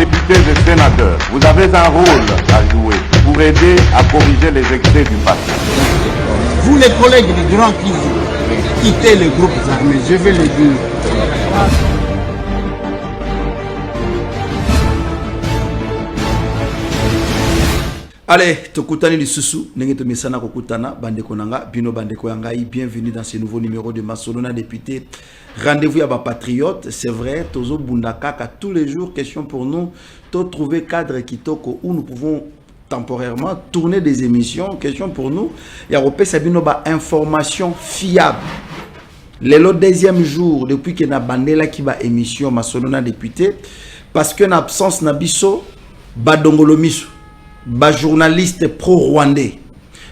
députés et sénateurs, vous avez un rôle à jouer pour aider à corriger les excès du passé. Vous les collègues des grands qui quittez les groupes armés, je vais le dire. Allez, tokutani lisusu, nenge to misana kokutana, bandeko nanga, bino bandeko yangai, bienvenue dans ce nouveau numéro de Masolona député. Rendez-vous à ma patriote, c'est vrai, tozo bundakaka tous les jours, question pour nous, to trouver cadre kitoko où nous pouvons temporairement tourner des émissions, question pour nous, et à sabino ba information fiable. Le deuxième jour, depuis que na bandela qui ba émission Masolona député, parce que na absence na biso, ba dongolomiso. Ba journaliste pro-rwandais,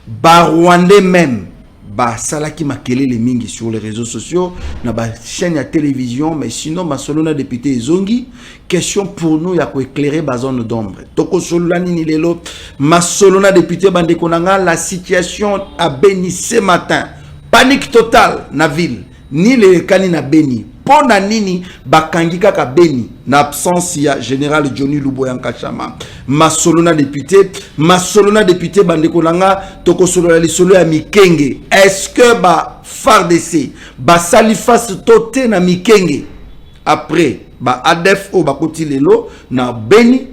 ba rwandais même, ba salaki makele les mingi sur les réseaux sociaux, na ba chaîne à télévision, mais sinon Masolona député zongi, question pour nous ya ko éclairer ba zone d'ombre. Toko solani ni lelo, Masolona député bande konanga, la situation a Beni ce matin, panique totale na ville, ni les kani na Beni. Pona nini bakangi kaka Beni na absence ya général Johnny Luboyanka Chama Masolona député bandeko nanga toko solo la lisolo ya Mikenge. Est-ce que ba FARDC ba salifas toté na Mikenge après ba ADF o ba koti lelo na Beni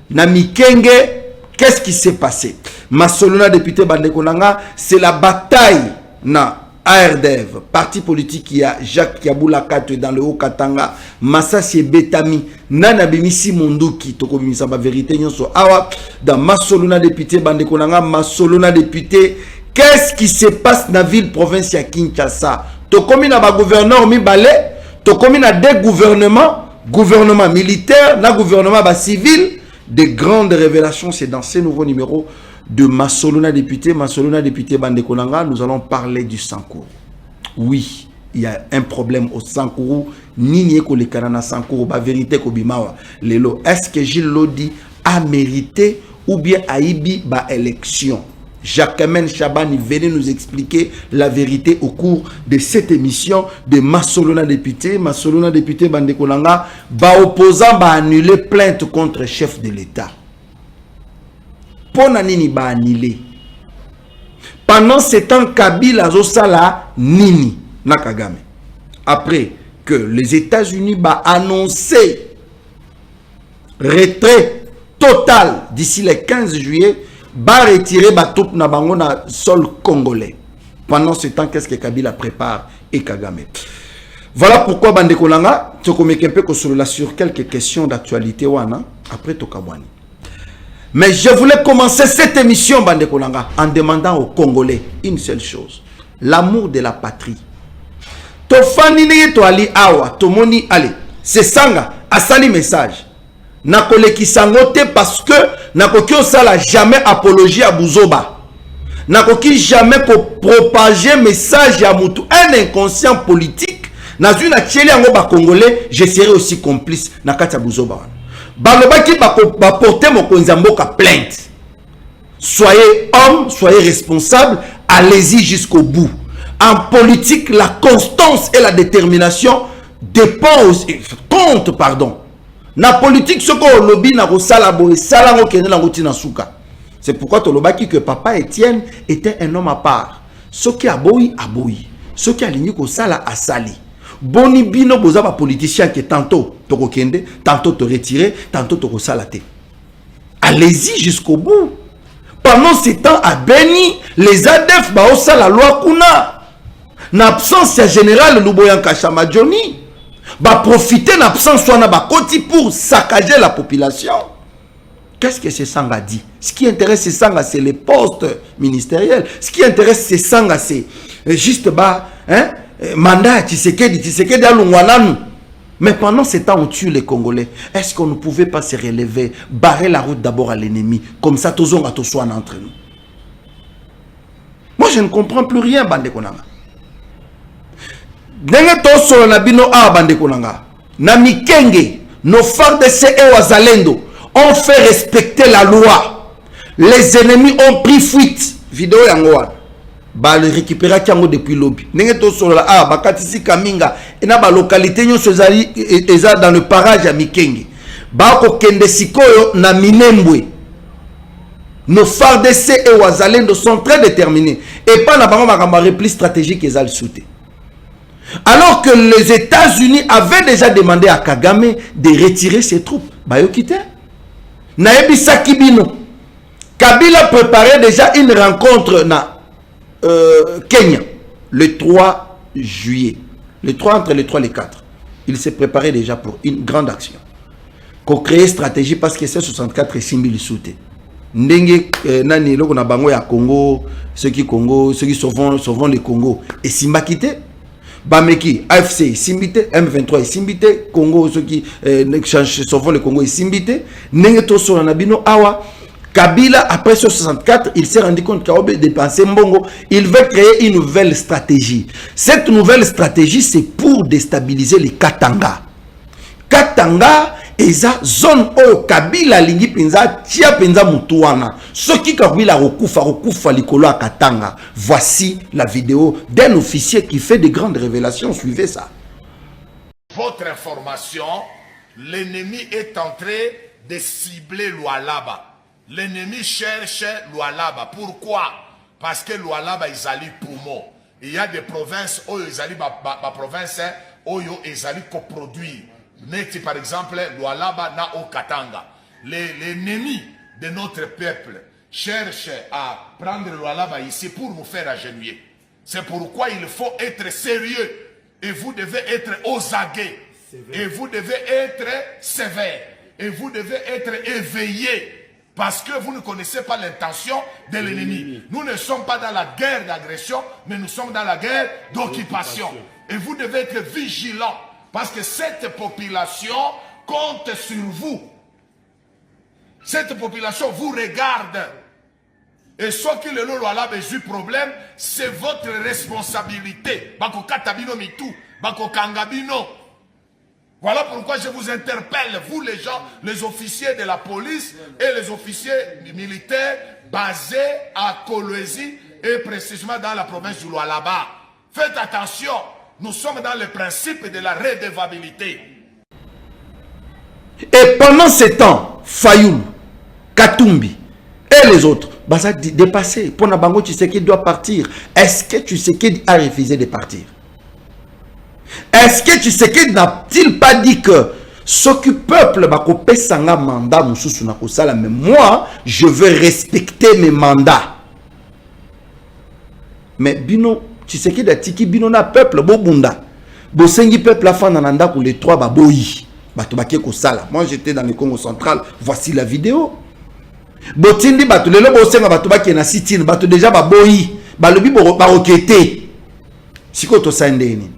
na Mikenge? Qu'est-ce qui s'est passé? Masolona député bandeko nanga, c'est la bataille na ARDEV, parti politique qui a Jacques Kiaboula Katwe dans le Haut-Katanga, Massassi Betami, Nana Bimisi Monduki, Toko Bimisa ba vérité nyonso awa dans Masolona député bandekonanga Masolona député. Qu'est-ce qui se passe dans la ville province ya Kinshasa? Toko mina ba gouverneur mi balé, toko mina des gouvernements, gouvernement militaire, na gouvernement ba civil. Des grandes révélations, c'est dans ce nouveau numéro de Masolona député Bandekonanga. Nous allons parler du Sankourou. Oui, il y a un problème au Sankourou. Nini ko le kanana Sankourou, ba vérité ko bimawa. Lelo, est-ce que Gilles Lodi a mérité ou bien Aïbi ba élection? Jacques-Amen Chabani venait nous expliquer la vérité au cours de cette émission de Masolona député Bandekonanga. Ba opposant ba annuler plainte contre le chef de l'État. Pona nini ba annulé. Pendant ce temps, Kabila Zosala nini na Kagame. Après que les États-Unis ba annoncé retrait total d'ici le 15 juillet, ba retirer ba troupe na bango na sol congolais. Pendant ce temps, qu'est-ce que Kabila prépare et Kagame? Voilà pourquoi Bandekolanga, sur quelques questions d'actualité wana après Tokabwani. Mais je voulais commencer cette émission Bandekolanga en demandant aux Congolais une seule chose, l'amour de la patrie. Tofani ne to ali awa, tomoni allez, c'est sanga asali message. Nakoleki sangote parce que nakoki osala jamais apologie à Buzoba. Nakoki jamais propager message à mutu un inconscient politique. Nazu na tieli yango ba Congolais, je serai aussi complice na kati ya Buzoba. Balobaki ba porter mokonzi mboka plainte. Soyez homme, soyez responsable, allez-y jusqu'au bout. En politique, la constance et la détermination comptent, pardon. Na politique, ce qu'on lobby na rosalabo et salango kene na rotina souka. C'est pourquoi tolobaki que papa Étienne était un homme à part. Ce qui a boyi, ce qui a ligné ko sala a sali. Boni bino boza ba politicien qui tantôt toko kende, tantôt te retirer, tantôt toko salate. Allez-y jusqu'au bout. Pendant ce temps à Beni, les ADF ba osa la loi kuna. N'absence ya général Luboyanka Chama Johnny. Va profiter d'absence soit na koti pour saccager la population. Qu'est-ce que ce Sanga dit? Ce qui intéresse ce Sanga, c'est les postes ministériels. Ce qui intéresse ce Sanga, c'est juste mandat Tshisekedi alungwananu. Mais pendant ce temps, on tue les Congolais. Est-ce qu'on ne pouvait pas se relever, barrer la route d'abord à l'ennemi, comme ça tous on a tous soit entre nous? Moi, je ne comprends plus rien, bande konanga. Ndenge toso na bino a bande konanga na Mikenge nos FARDC et Wazalendo ont fait respecter la loi. Les ennemis ont pris fuite. Vidéo yangoa ba le récupérer kango depuis lobby. Ndenge toso la a bakatisi kaminga et na ba localité nyo sezali eza dans le parage à Mikenge. Bako kende sikoyo na Minembwe. Nos FARDC et Ouazalendo sont très déterminés. Et pas la banque ma repli stratégique et soute. Alors que les États-Unis avaient déjà demandé à Kagame de retirer ses troupes. Bayo kite. Naebi Sakibino. Kabila préparait déjà une rencontre na Kenya le 3 juillet. Le 3 entre le 3 et le 4. Il s'est préparé déjà pour une grande action. Qu'on crée stratégie parce que c'est 64 et 6000 soutés. Ndenge nani loko na bango ya Congo, ceux qui sauvent le Congo et Simbakite Bameki AFC Simbite M23 Simbite Congo ceux qui sauvent le Congo et Simbite ndenge to so na bino awa Kabila après 64 il s'est rendu compte qu'il a dépensé mbongo, il veut créer une nouvelle stratégie. Cette nouvelle stratégie c'est pour déstabiliser les Katanga. Katanga eza zone oyo Kabila lingi penza tia penza mutuana soki Kabila rokufa likolo a Katanga. Voici la vidéo d'un officier qui fait de grandes révélations. Suivez ça. Votre information, l'ennemi est en train de cibler Lualaba. L'ennemi cherche Lualaba. Pourquoi? Parce que Lualaba ils allaient poumon. Il y a des provinces où ils allaient province où ils allaient coproduire. Neti par exemple, Lualaba na au Katanga. L'ennemi de notre peuple cherche à prendre Lualaba ici pour nous faire agenouiller. C'est pourquoi il faut être sérieux. Et vous devez être aux aguets. Et vous devez être sévère. Et vous devez être éveillé. Parce que vous ne connaissez pas l'intention de l'ennemi. Nous ne sommes pas dans la guerre d'agression, mais nous sommes dans la guerre d'occupation. Et vous devez être vigilants. Parce que cette population compte sur vous. Cette population vous regarde. Et ce qui le lot a besoin de problème, c'est votre responsabilité. Bako katabino mitu, bako kangabino. Voilà pourquoi je vous interpelle, vous les gens, les officiers de la police et les officiers militaires basés à Kolwezi et précisément dans la province du Lualaba. Faites attention. Nous sommes dans le principe de la redevabilité. Et pendant ce temps, Fayoum, Katumbi et les autres, ça a dépassé. Pour Nabango, tu sais qu'il doit partir. Est-ce que tu sais qu'il a refusé de partir? Est-ce que tu sais qu'il n'a-t-il pas dit que ce que le peuple va couper sans mandat, mais moi, je veux respecter mes mandats. Mais Bino, tu sais qu'il a tiki Bino na peuple, Bobunda. Bosengi peuple la fin nananda pour les trois baboyi. Batobake ko sala. Moi j'étais dans le Congo central, voici la vidéo. Botindi bato lelo bosenga batobake na sitine, bato déjà baboyi, balobi barokete. Siko to sandeni.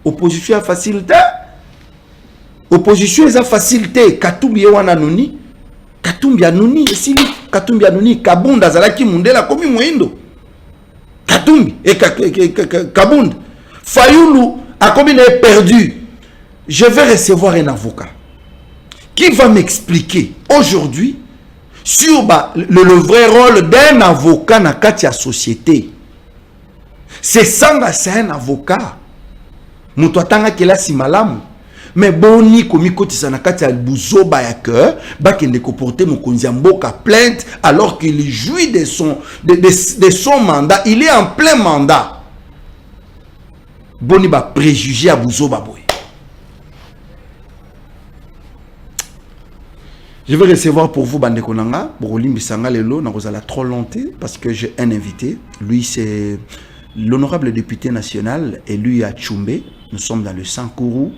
Opposition a facilité. Opposition a facilité. Katumbi wana nuni. Katumbi anuni, esili Katumbi anuni Kabunda zalaki mundela komi mwendo. Katumbi et Kabunda. Fayoulou a combien perdu. Je vais recevoir un avocat qui va m'expliquer aujourd'hui sur le vrai rôle d'un avocat dans la société. C'est ça, c'est un avocat. Moutouatanga kela simalamu. Mais boni komiko tisanakati al buzoba ya que bakende ko porter mon konziamboka plainte alors qu'il jouit de son mandat, il est en plein mandat. Boni ba préjugé à buzoba boy. Je vais recevoir pour vous Bande Konanga, Borolim Bissanga Lelo, Narozala trop longtemps parce que j'ai un invité. Lui c'est l'honorable député national élu à Tchoumbé. Nous sommes dans le Sankourou.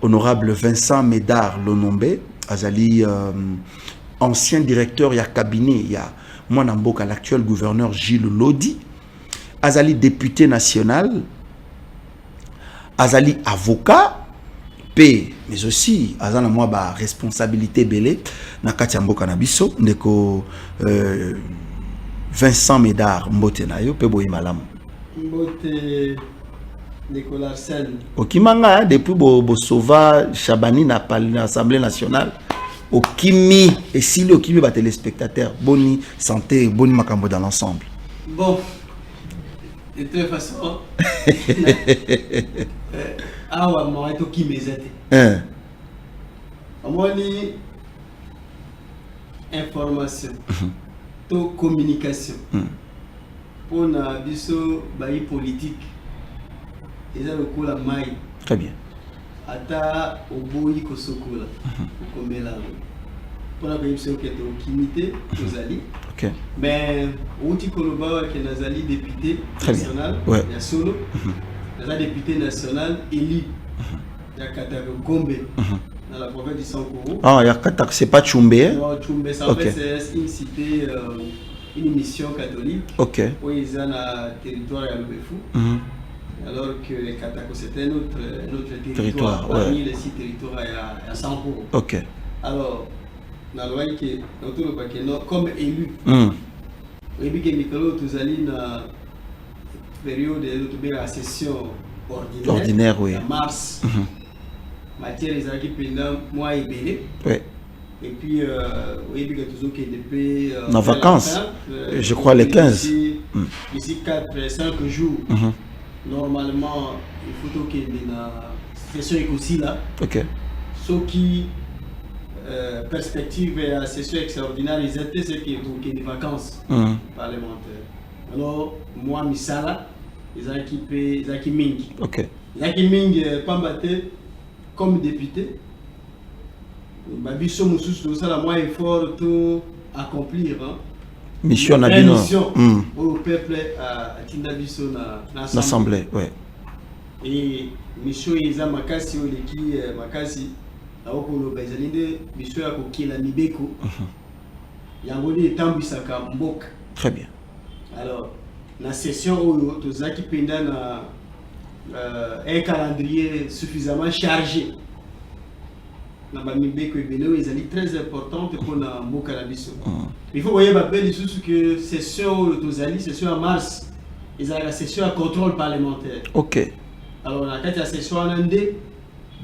Honorable Vincent Médard Lonombe, Azali, ancien directeur, il y a cabinet, il y a Mwanamboka, l'actuel gouverneur Gilles Lodi, Azali député national, Azali avocat, P, mais aussi, Azana moi ba responsabilité belé, na Katiamboka Nabiso, ndeko Vincent Médard Mbote Nayo, Pe Boy Malam. Mbote. Nicolas Sen. Okimanga depuis Bosova Chabani na l'Assemblée nationale. Okimi et si le Okimi bat téléspectateurs, boni santé, boni makambo dans l'ensemble. Bon, de toute façon, awa moi to Okimi zete. Moi ni information, to communication. Pour na biso bayi politique, ils ont le coup la maille. Très bien. Ata oboyi kosokola, komela. Pour la biso qui est au kimité, Ozali. Ok. Mais outi koloba qui est nazali député national, Ouais. il y a solo, nazali député national élu. Il y a Katako Gombe dans la province du Sankoro. Ah, Yakatak, c'est pas Tchumbe, hein? Non, Tchumbe, ça Ok. fait c'est une cité, une mission catholique. Ok. Où ils ont un territoire à Lubefou. Alors que Katako c'était notre territoire. Parmi les 6 territoires à Sankoro. Ok. Alors, dans le loi qui comme élu, et puis que Mikolo Touzali dans la période de la session ordinaire, oui. En mars. Matière les acquis pendant mois et belé. Oui. Et puis, oui, puis que toujours qui est depuis. En vacances. Je crois les 15. Ici 4-5 jours. Normalement, il faut qu'il y ait une session aussi là. Ok. Ce qui perspective et la session extraordinaire, ils étaient ceux qui ont des vacances parlementaires. Alors, moi, Misala, ils ont équipé Ming. Ok. Ils ont équipé Ming Pambaté comme député. Babiso Moussous, ça, la moins effort tout accomplir. Mission Nabino. Mission au peuple à Tindabiso dans l'Assemblée. Ouais. Et mission ils ont makasi ou l'équipe makasi. Aokolo bazalinde mission ya kokila mibeko. Yangoli etambisaka mboka. Très bien. Alors, la session où tozaki penda na un calendrier suffisamment chargé. Na ba mibeko ebeno ezali très importante pour na mboka na biso. Il faut voyer babel lisusu que session tozali session en mars. Ezali la session à contrôle parlementaire. OK. Alors na kati ya session en ndé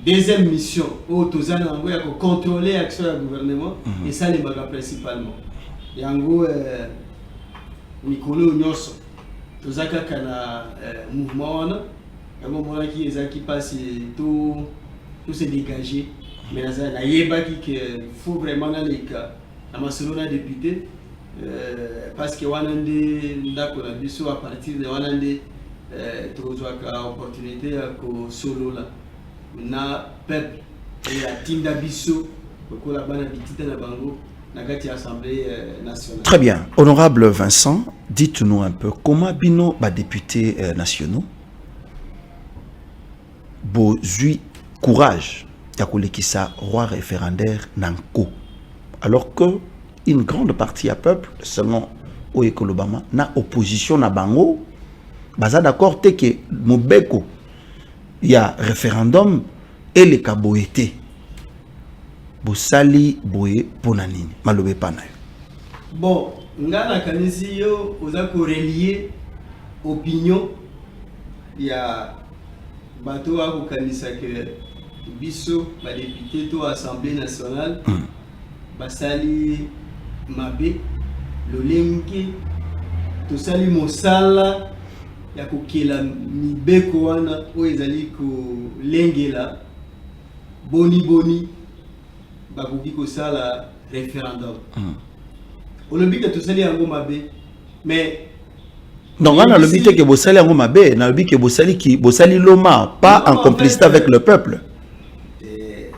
deuxième mission où tozana yango ya contrôler l'action du gouvernement et ça les baga principalement. Yango Mikolo nyonso tozaka kana mouvement wana yango mona ki ezaki passe tout se dégager mais na yeba ki faut vraiment na leka na masolo na député parce que wana nde ndako na biso à partir de wana nde tozwaka opportunité ya ko solo la na peuple et à Tinda Bisso pour la bana bitita na bango na kati assemblée nationale. Très bien. Honorable Vincent, dites-nous un peu comment bino ba députés nationaux bozui courage ya kolekisa roi référendaire nanko alors que une grande partie à peuple selon Oyekolobama na opposition na bango baza d'accord te que mobeko il y a référendum et les kaboété bosali boye ponanini malobe panayo. Bon, ngana kanisi yo oza ko relier opinion ya bato a ko kanisa que biso ba député to assemblée nationale basali mabe lolengi to sali mosala ya kokela mibeko wana o ezali ko lengela boni bakoki kosala référendum. Olobi que to sali yango mabe mais donc on a le but que bosali yango mabe na le but que bosali loma pas en complicité avec le peuple.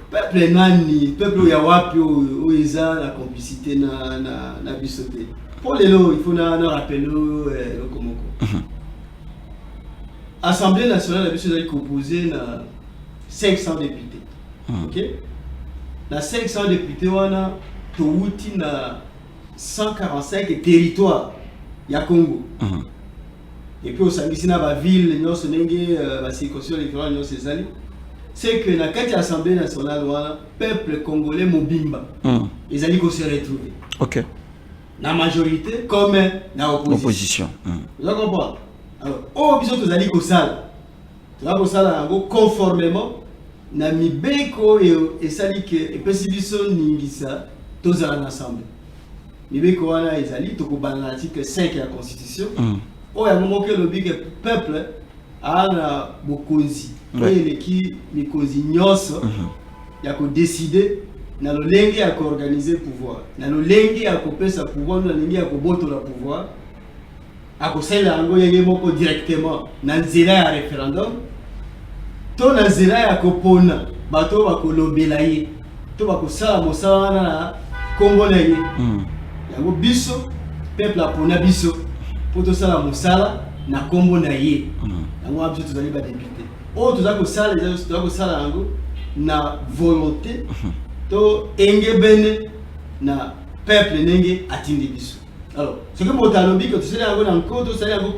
Peuple nani peuple ya wapi o eza la complicité na bisoté. Pour les lots, il faut na rappeler le komoko. Assemblée nationale a été composée de 500 députés. OK? Dans 500 députés, on a tout 145 territoires ya Congo. Et puis au Sambisi na ba ville nyo sonenge ba circonscription électorale nyo sezali. C'est que dans la Assemblée nationale, le peuple congolais mobimba, ils allaient se retrouver. OK. La majorité comme la opposition. Vous comprenez? Alors, au besoin de aller au salle. Tu vas au salle conformément na mibeko et sali que et pesibison ningisa tous à l'assemblée. Mibeko wana ezali to ko ban l'article 5 de la constitution. Oh ya moment que le big peuple a na bokonzi. Et qui mikonzi nyonso ya ko décider na lolenge ya organiser pouvoir na lolenge ya kopesa pouvoir na lolenge ya koboto la pouvoir akosala yango yeye moko directement na nzela ya référendum to na nzela ya kopona bato bakolobela ye to bakosala mosala wana na kombo na ye yango biso peuple apona biso po tosala mosala na kombo na ye yango abiso tozali ba député o tozali kosala yango na volonté to engebene na peuple nenge atindi biso. Alors, ce que Motalobi, que tu sais,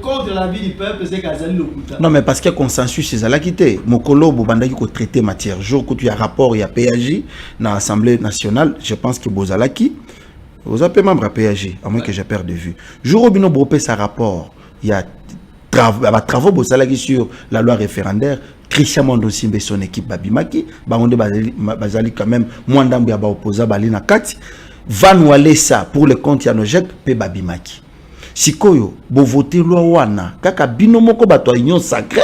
contre la vie du peuple, c'est qu'Azali Lokuta. Non, mais parce qu'il y a consensus, c'est ça la quitté. Mokolo, Bobandaki, qui traité matière jour, quand il y a rapport, il y a PAJ, dans l'Assemblée nationale, je pense que Bozalaki, vous avez membre à PAJ, à moins que j'ai perdu de vue. Jour où Bino Bropé, sa rapport, il y a travaux Bozalaki sur la loi référendaire. Christian Mondosimbe et son équipe Babimaki, Baronde Bazali quand même, Mwandambu Yaba opposa Balina Kati, Van Walesa pour le compte Yanojek, Pe Babimaki. Sikoyo, bo voter loi wana, kaka bino moko bato union sacrée,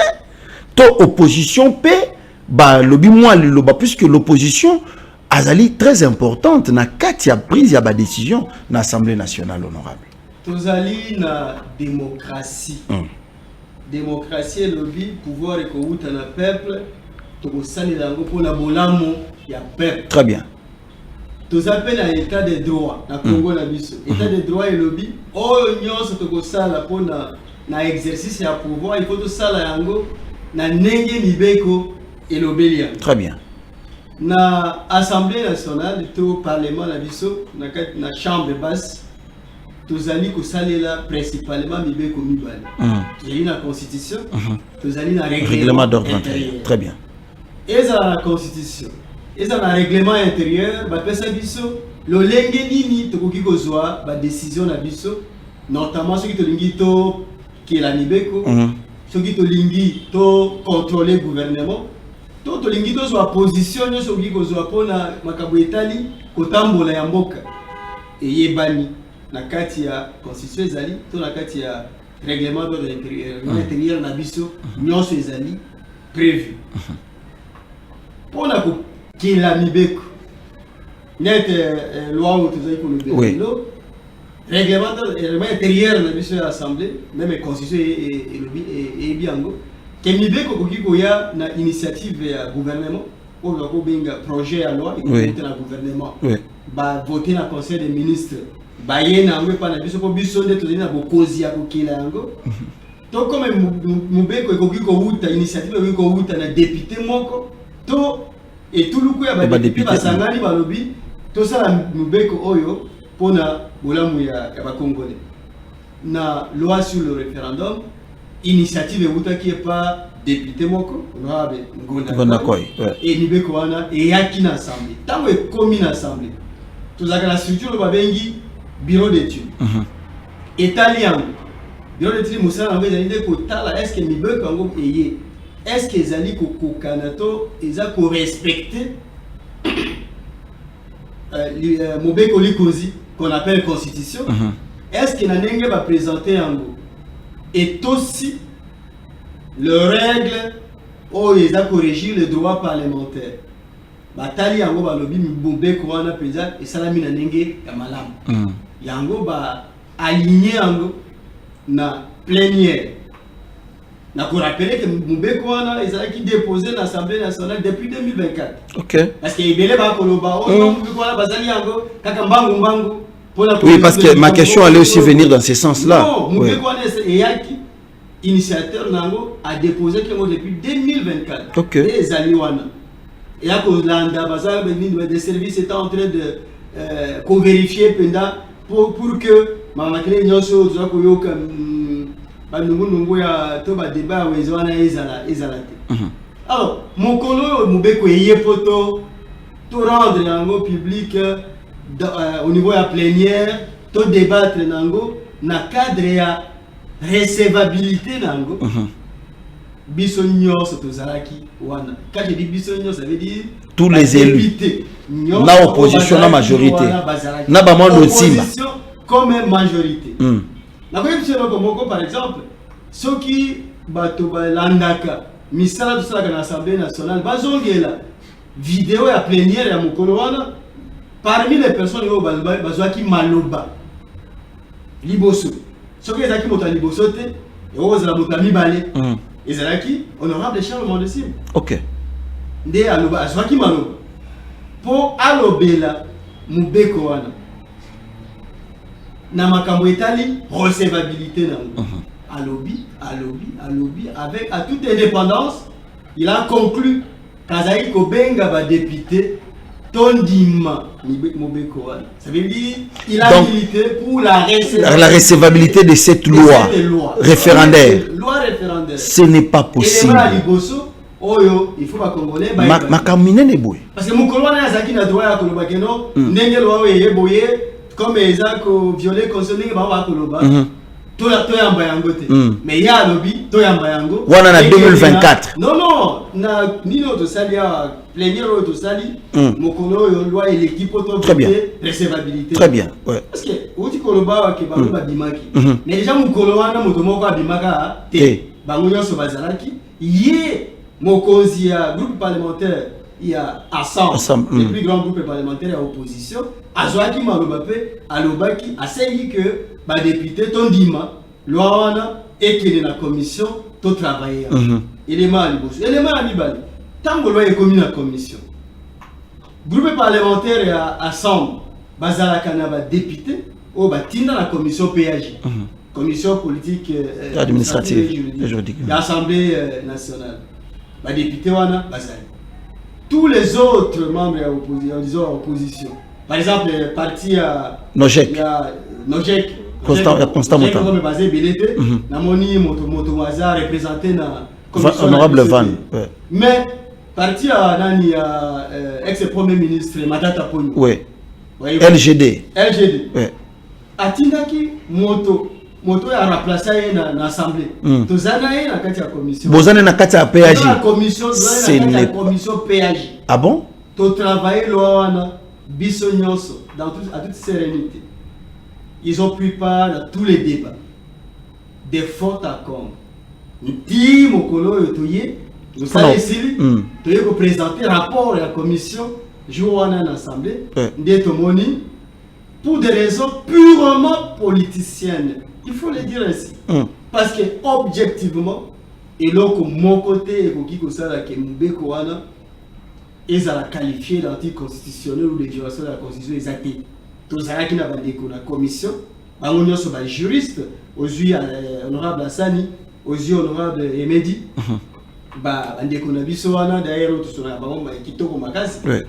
to opposition Pe, ba lobi moi loba, puisque l'opposition azali très importante, na Kati a prise ya ba décision, na Assemblée nationale honorable. Tozali na démocratie. Démocratie et lobby, pouvoir et kouta na peuple, to sali lango pour la bolamo ya peuple. Très bien. Tous appels à l'état de droit, na Congo na biso. État de droit et lobby, oh nyonso to sala pour na exercice ya pouvoir, il faut to sala yango na nenge mibeko et lobelia. Très bien. Na Assemblée nationale, to parlement na biso, na chambre basse. Tozali kosalela principalement mibeko mibale. Tozali na constitution, tozali na règlement d'ordre intérieur. Très bien. Et ça la constitution. Et ça na règlement intérieur, ba pesa biso lolenge nini tokoki kozwa ba décision na biso, notamment ceux qui tolingi to qui la mibeko, ceux qui tolingi to contrôler gouvernement, to tolingi to so position nyo ceux qui kozwa pona makabo etali kotambola ya mboka. Et yebani na kati ya constitution ezali to na kati ya règlement d'ordre intérieur na biso nyonso ezali prévu pona ko kila mibeko net loi ou tozali ko le règlement intérieur na biso ya assemblée même constitution et biango ke mibeko koki koya na initiative ya gouvernement o ko benga projet ya loi et ko na gouvernement ba voter na conseil des ministres baye na ngwe pa na biso po biso nde tozali na bokozi ya kokila yango to comme mubeko ekoki kouta initiative ekoki kouta na député moko to et tout luku ya ba député basangani balobi to sala mubeko oyo pona bolamu ya ba congolais na loi sur le référendum initiative euta qui est pas député moko honorable Ngonda Koy et mibeko wana et yaki na assemblée tango ekomi na assemblée tozaka na structure ba bengi bureau d'études. Italien. Bureau d'études Moussa Nangwe Zalide Kotala, est-ce que Mibeko Ango Eye? Est-ce que Zali Koko Kanato, ils ont respecté Mobeko Likozi, qu'on appelle constitution? Est-ce que Nanenge va présenter Ango? Et aussi, le règle où ils ont corrigé le droit parlementaire. Batali Ango Balobi Mobeko Wana Pesa et Salami Nanenge Kamalam. Yango ba aligné Ango na plénière. Na ko rappeler que Mobeko wana ezalaki déposé dans l'Assemblée nationale depuis 2024. OK. Parce que ibele ba koloba o Mobeko wana bazali yango kaka mbangu pour la. Oui, parce que ma question allait aussi venir dans ce sens-là. Non, Mobeko wana eyaki initiateur nango a déposé que depuis 2024. OK. Les aliwana. Et à cause landa bazali des services étaient en train de vérifier pendant pour que mama kile nyoso tuza koyoka banungu ya to ba débat wezwana ezala te. Alors mokolo Mobeko eye poto to rendre yango public au niveau ya plénière to débattre nango na cadre ya recevabilité nango. Biso nyonso tozalaki wana. Quand je dis biso nyonso, ça veut dire tous les élus. Na opposition na majorité. Na ba monde opposition comme majorité. Na ko yebisa ko moko par exemple, ceux qui bato balandaka misala to sala na Assemblée nationale bazongela vidéo ya plénière ya mokolo wana parmi les personnes qui maloba liboso soki ezaki moto liboso te et ozala moto mibale ezalaki honorable Charles Mondesime. OK. Nde aloba azwaki maloba po alobela mubeko wana na makambo etali recevabilité nango. Alobi avec à toute indépendance, il a conclu kazali kobenga ba député tondima mubeko wana. Ça veut dire il a milité pour la recevabilité de cette loi référendaire. Loi référendaire. Ce n'est pas possible. Il faut pas congolais makamine boy. Parce que mukolo wana azaki na droit ya koloba keno ndenge loi yeboye comme ezako violer concerning ba koloba. To yamba yango te. Mais ya lobi to yamba yango. Wana na 2024. Non, na nino to sali ya plénière to sali mukolo yo loi et l'équipe to recevabilité. Très bien. Ouais. Parce que uti koloba wa ke ba bimaki. Mais déjà mukolo wana moto moko abimaka te. Bango nyonso bazalaki ye mokonzi ya groupe parlementaire il y a ensemble le plus grand groupe parlementaire à opposition azwaki maloba pe alobaki asengi que ba député tondima loi wana ekele na commission to travailler élément libali tango loi ekomi na commission groupe parlementaire ya ensemble bazalaka na ba député o batinda na commission PAG commission politique administrative et juridique l'Assemblée nationale. Les députés wana bazali. Tous les autres membres de l'opposition, par exemple le parti Nojek Constant Mouta comme basé Belete na moni moto waza représenté na honorable Van. Mais parti nani ex premier ministre Matata Ponyo. Oui. LGD. Oui. Atindaki moto ya remplacer na assemblée. Tozana na kati ya commission. Bozana na kati ya PAG. La commission la commission PAG. Ah bon? To travailler loi na biso nyonso à toute sérénité. Ils ont pris part à tous les débats. Des fautes à compte. Ndi mokolo yotoye, nous allons ici, tu peux présenter rapport à la commission jour en assemblée d'Etomoni pour des raisons purement politiciennes. Il faut le dire ainsi. Parce que objectivement, et là, mon côté, et qui ça la Kemubeko wana, ils ont qualifié d'anticonstitutionnel ou de violation de la constitution exacte. Tous les qui n'avaient pas la commission, on sont des juristes, aux yeux honorable Hassani, aux yeux honorable Emedi. D'ailleurs,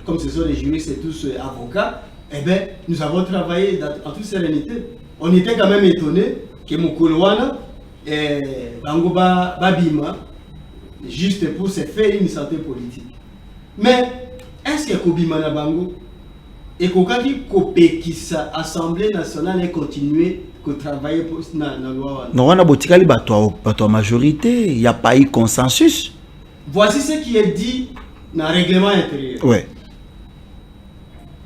comme ce sont des juristes et tous avocats, eh bien, nous avons travaillé en toute sérénité. On était quand même étonnés que Mukolowana et Bangoba Babima, juste pour se faire une santé politique. Mais est-ce que Kobima na Bango et Kokaki Kopekisa Assemblée nationale et continuer à travailler pour la loi? Non, on a botikali bato majorité, il n'y a pas eu consensus. Voici ce qui est dit dans le règlement intérieur. Oui.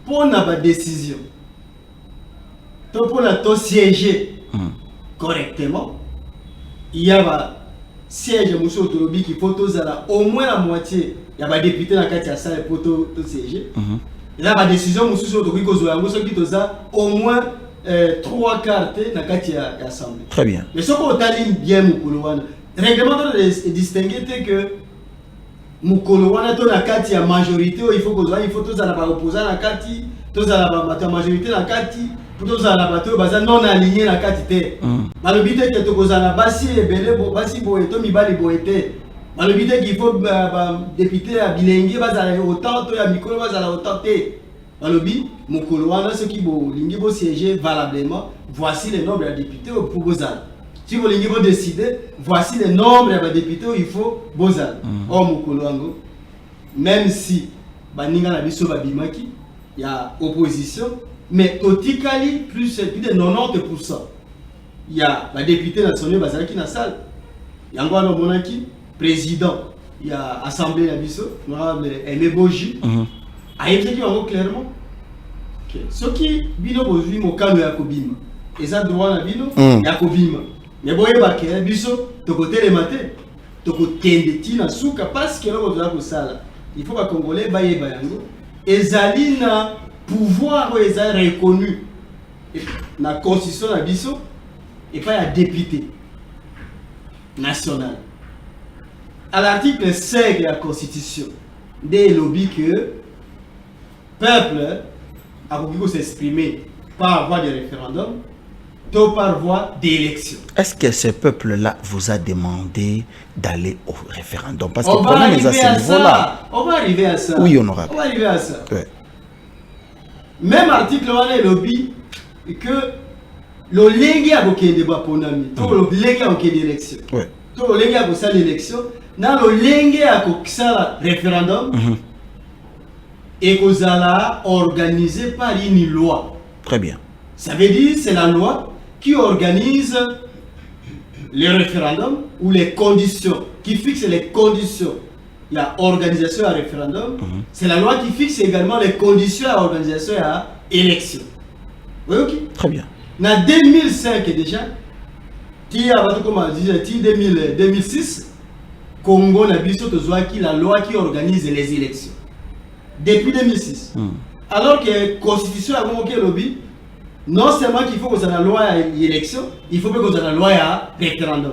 Pour la décision, pour la siéger correctement, il y a un siège Mousso Tolobi qui faut au moins la moitié. Il y a des députés dans la salle pour siéger. Il y a une décision Mousso Tolobi qui au moins 3 quarts dans l'Assemblée. Très bien. Mais ce qu'on a dit bien, le règlement est distingué que Mukolo wana to na kati ya majorité il faut tous à la opposant na kati tous à la majorité na kati tous à la bateau baza non aligné na kati te malobité que to kozana basi ebele basi boeto mibali boete malobité qu'il faut député à bilingue baza autant to ya mikolo baza autant te malobi Mukolo wana ce qui bo lingi bo siéger valablement voici les nombres de députés pour bozala. Si vous voulez décider, voici le nombre de députés où il faut bozal. Or Mukoloango, même si Baninga na biso babimaki, il y a opposition, mais totikali plus de 90%. Il y a des députés nationaux bazalaki na salle. Yango ano monaki président, il y a assemblée na biso, honorable Aimé Boji. Ayebaki yango clairement. Ce qui bino bozui mokano ya kobima. Eza droit na bino ya kobima. Mais boye bakere biso tokote le matin tokotende tina suka parce que là on doit ko sala il faut que congolais baye bayango ezali na pouvoir est reconnu dans la constitution de Bisso et pas un député national. À l'article 5 de la constitution, des lobbies que le peuple a voulu s'exprimer par voie de référendum, ou par voie d'élection. Est-ce que ce peuple-là vous a demandé d'aller au référendum? Parce que on le problème est à ce niveau-là. On va arriver à ça. Oui, honorable. On va arriver à ça. Ouais. Même article, on est lobby que le légué a beaucoup de débat pour nous. Tout le légué a beaucoup d'élection. Tout le légué a beaucoup d'élection. Dans le légué a beaucoup de référendum. Et que vous allez organiser par une loi. Très bien. Ça veut dire que c'est la loi qui organise les référendums ou les conditions, qui fixe les conditions. Il y a organisation à référendum. C'est la loi qui fixe également les conditions à organisation à élection. Oui, ok. Très bien. En 2005 déjà, qui a comment dire, 2006, Congo n'a pas la loi qui organise les élections. Depuis 2006. Alors que la constitution a montré le lobby, non seulement qu'il faut que vous ayez la loi à l'élection, il faut que vous ayez la loi à référendum.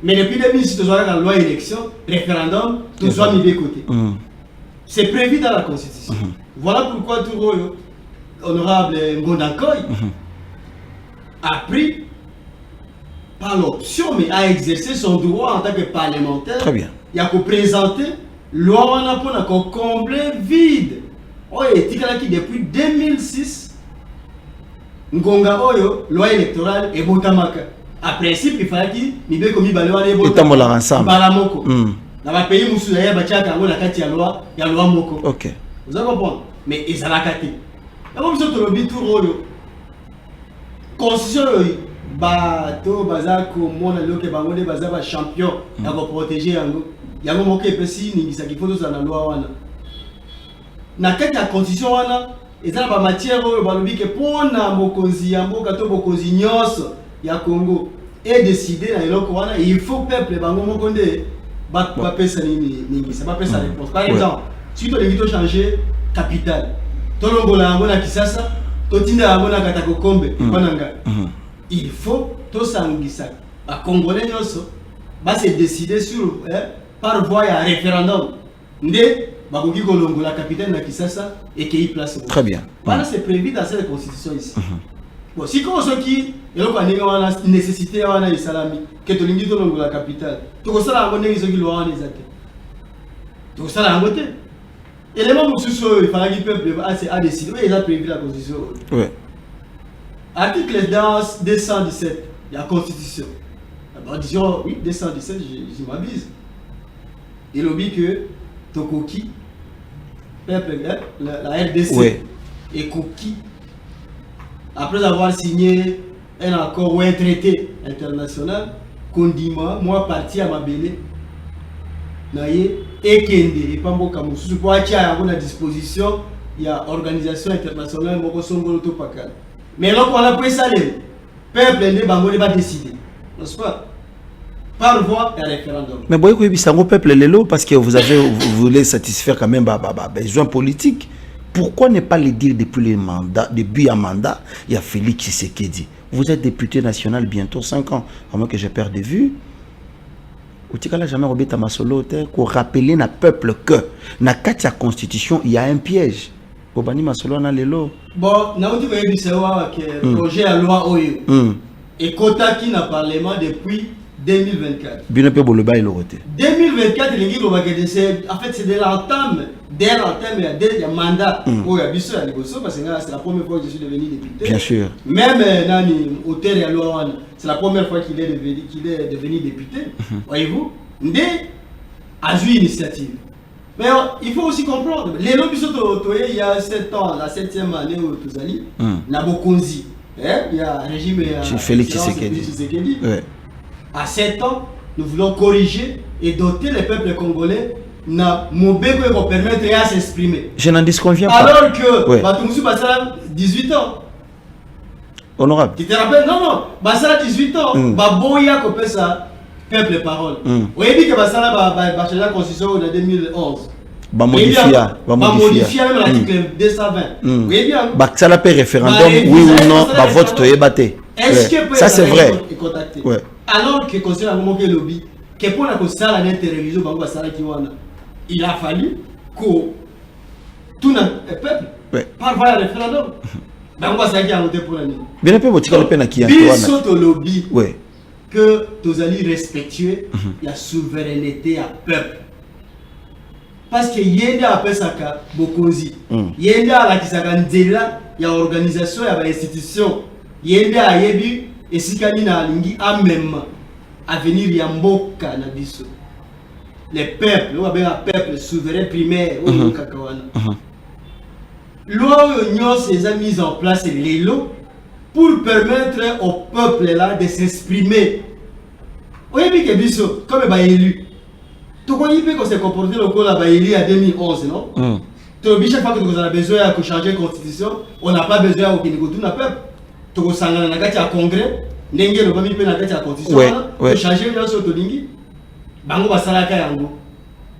Mais depuis 2006, vous avez la loi à élection, référendum, tout soit mis de côté. C'est prévu dans la constitution. Voilà pourquoi tout honorable Ngondakoy a pris, pas l'option, mais a exercé son droit en tant que parlementaire. Très bien. Il a présenter loi pour combler vide. Qui depuis 2006, Ngonga Oyo, loi électorale et Botamaka. À principe, il fallait qu'il y ait comme il ensemble. Dans le pays, il y a la loi Moko. Ok. Vous avez compris? Mais ils ont la carte. Et comme ça, tu as tout rôle. Constitution, bateau, bazar, comme on a le champion, il va protéger. Il y a un moment qui est précis, il faut que la loi. Dans la constitution, il y a une matière qui est pour la Congo et décider il faut que le peuple par exemple, si tu as changer capital, il faut que les Congolais se décider sur par voie à référendum. La capitaine de Kisasa et qui place. Très bien. Voilà, c'est prévu dans cette constitution ici. Bon, si on a une nécessité de salami, que tu l'indiques dans la capitale, tu as ça à les loi tu as ça à voter. Et les membres il fallait que le peuple a décidé, mais il a prévu la constitution. Oui. Article 217, il y a la constitution. Disons, oui, 217, je m'abuse. Il lobby que Tokoki, peuple, la RDC, et Koki, après avoir signé un accord ou un traité international, Kondima, moi parti à ma belle, naye, et Kende, et pas mon Kamoussou, pour être à la disposition, il y a organisation internationale, Moko Songolo Topakal. Mais là, on a pris ça, le peuple ne va pas décider, n'est-ce pas? Par voie d'un référendum. Mais vous voyez que c'est un peuple lélo parce que vous voulez satisfaire quand même besoin politique. Pourquoi ne pas le dire depuis un mandat? Il y a Félix Tshisekedi. Vous êtes député national bientôt 5 ans. À moins que j'ai perdu de vue. Vous n'avez jamais oublié ta masolo pour rappeler au peuple que dans la constitution il y a un piège. Bobani masolo na lélo. Bon, nous avons dit que le projet à loi Oyo et Kota qui n'a parlement depuis 2024. 2024, en fait, c'est de l'entame. Dès l'entame, il y a un mandat. Parce que c'est la première fois que je suis devenu député. Bien sûr. Même auteur de la loi, c'est la première fois qu'il est devenu député. Voyez-vous, il a eu une initiative. Mais il faut aussi comprendre, les lobbies sont il y a 7 ans, la 7e année où tous allés, la Bokonzi. Il y a un régime. Félix Tshisekedi. À 7 ans, nous voulons corriger et doter les peuples congolais na mobile pour permettre à s'exprimer. Je n'en disconviens pas. Alors que Batumoussou Bassala 18 ans. Honorable. Tu te rappelles? Non, Bassala 18 ans. Baboya copé ça peuple parole. Vous avez dit que Bassala va changer la constitution en 2011. va modifier même l'article 220. Oui bien. Bah ça la paix référendum oui ou non, bah vote to ébatté. Est-ce que ça c'est vrai. Ouais. Alors que conseil a monté lobby, que pour la ça la interreligieux bango ça qui wana. Il a fallu que tout le peuple par voie référendum. Bango ça qui a voté pour la nuit. Bien peu botika le pena qui a wana. Lobby. Ouais. Que tu allez respecter la souveraineté à peuple. Parce que yenda appelle ça bokozi. Yenda la kisaka ndela ya organisation ya ba institution. Yenda ayebi esikani na alingi a même avenir ya mboka na biso. Les peuples, on a un peuple souverain primaire au kakawana. Loi union ces a mis en place les lois pour permettre au peuple là de s'exprimer. Oui, mais que biso comme ba élu. Tu connais pas qu'on s'est comporté le col à élu en 2011, non? Tu as chaque fois que vous avez besoin de changer la constitution, on n'a pas besoin de tout le peuple. Tu as sangana na kati ya congrès, ndenge le bami pe na kati ya constitution, tu changer la so to lingi. Bango basalaka yango.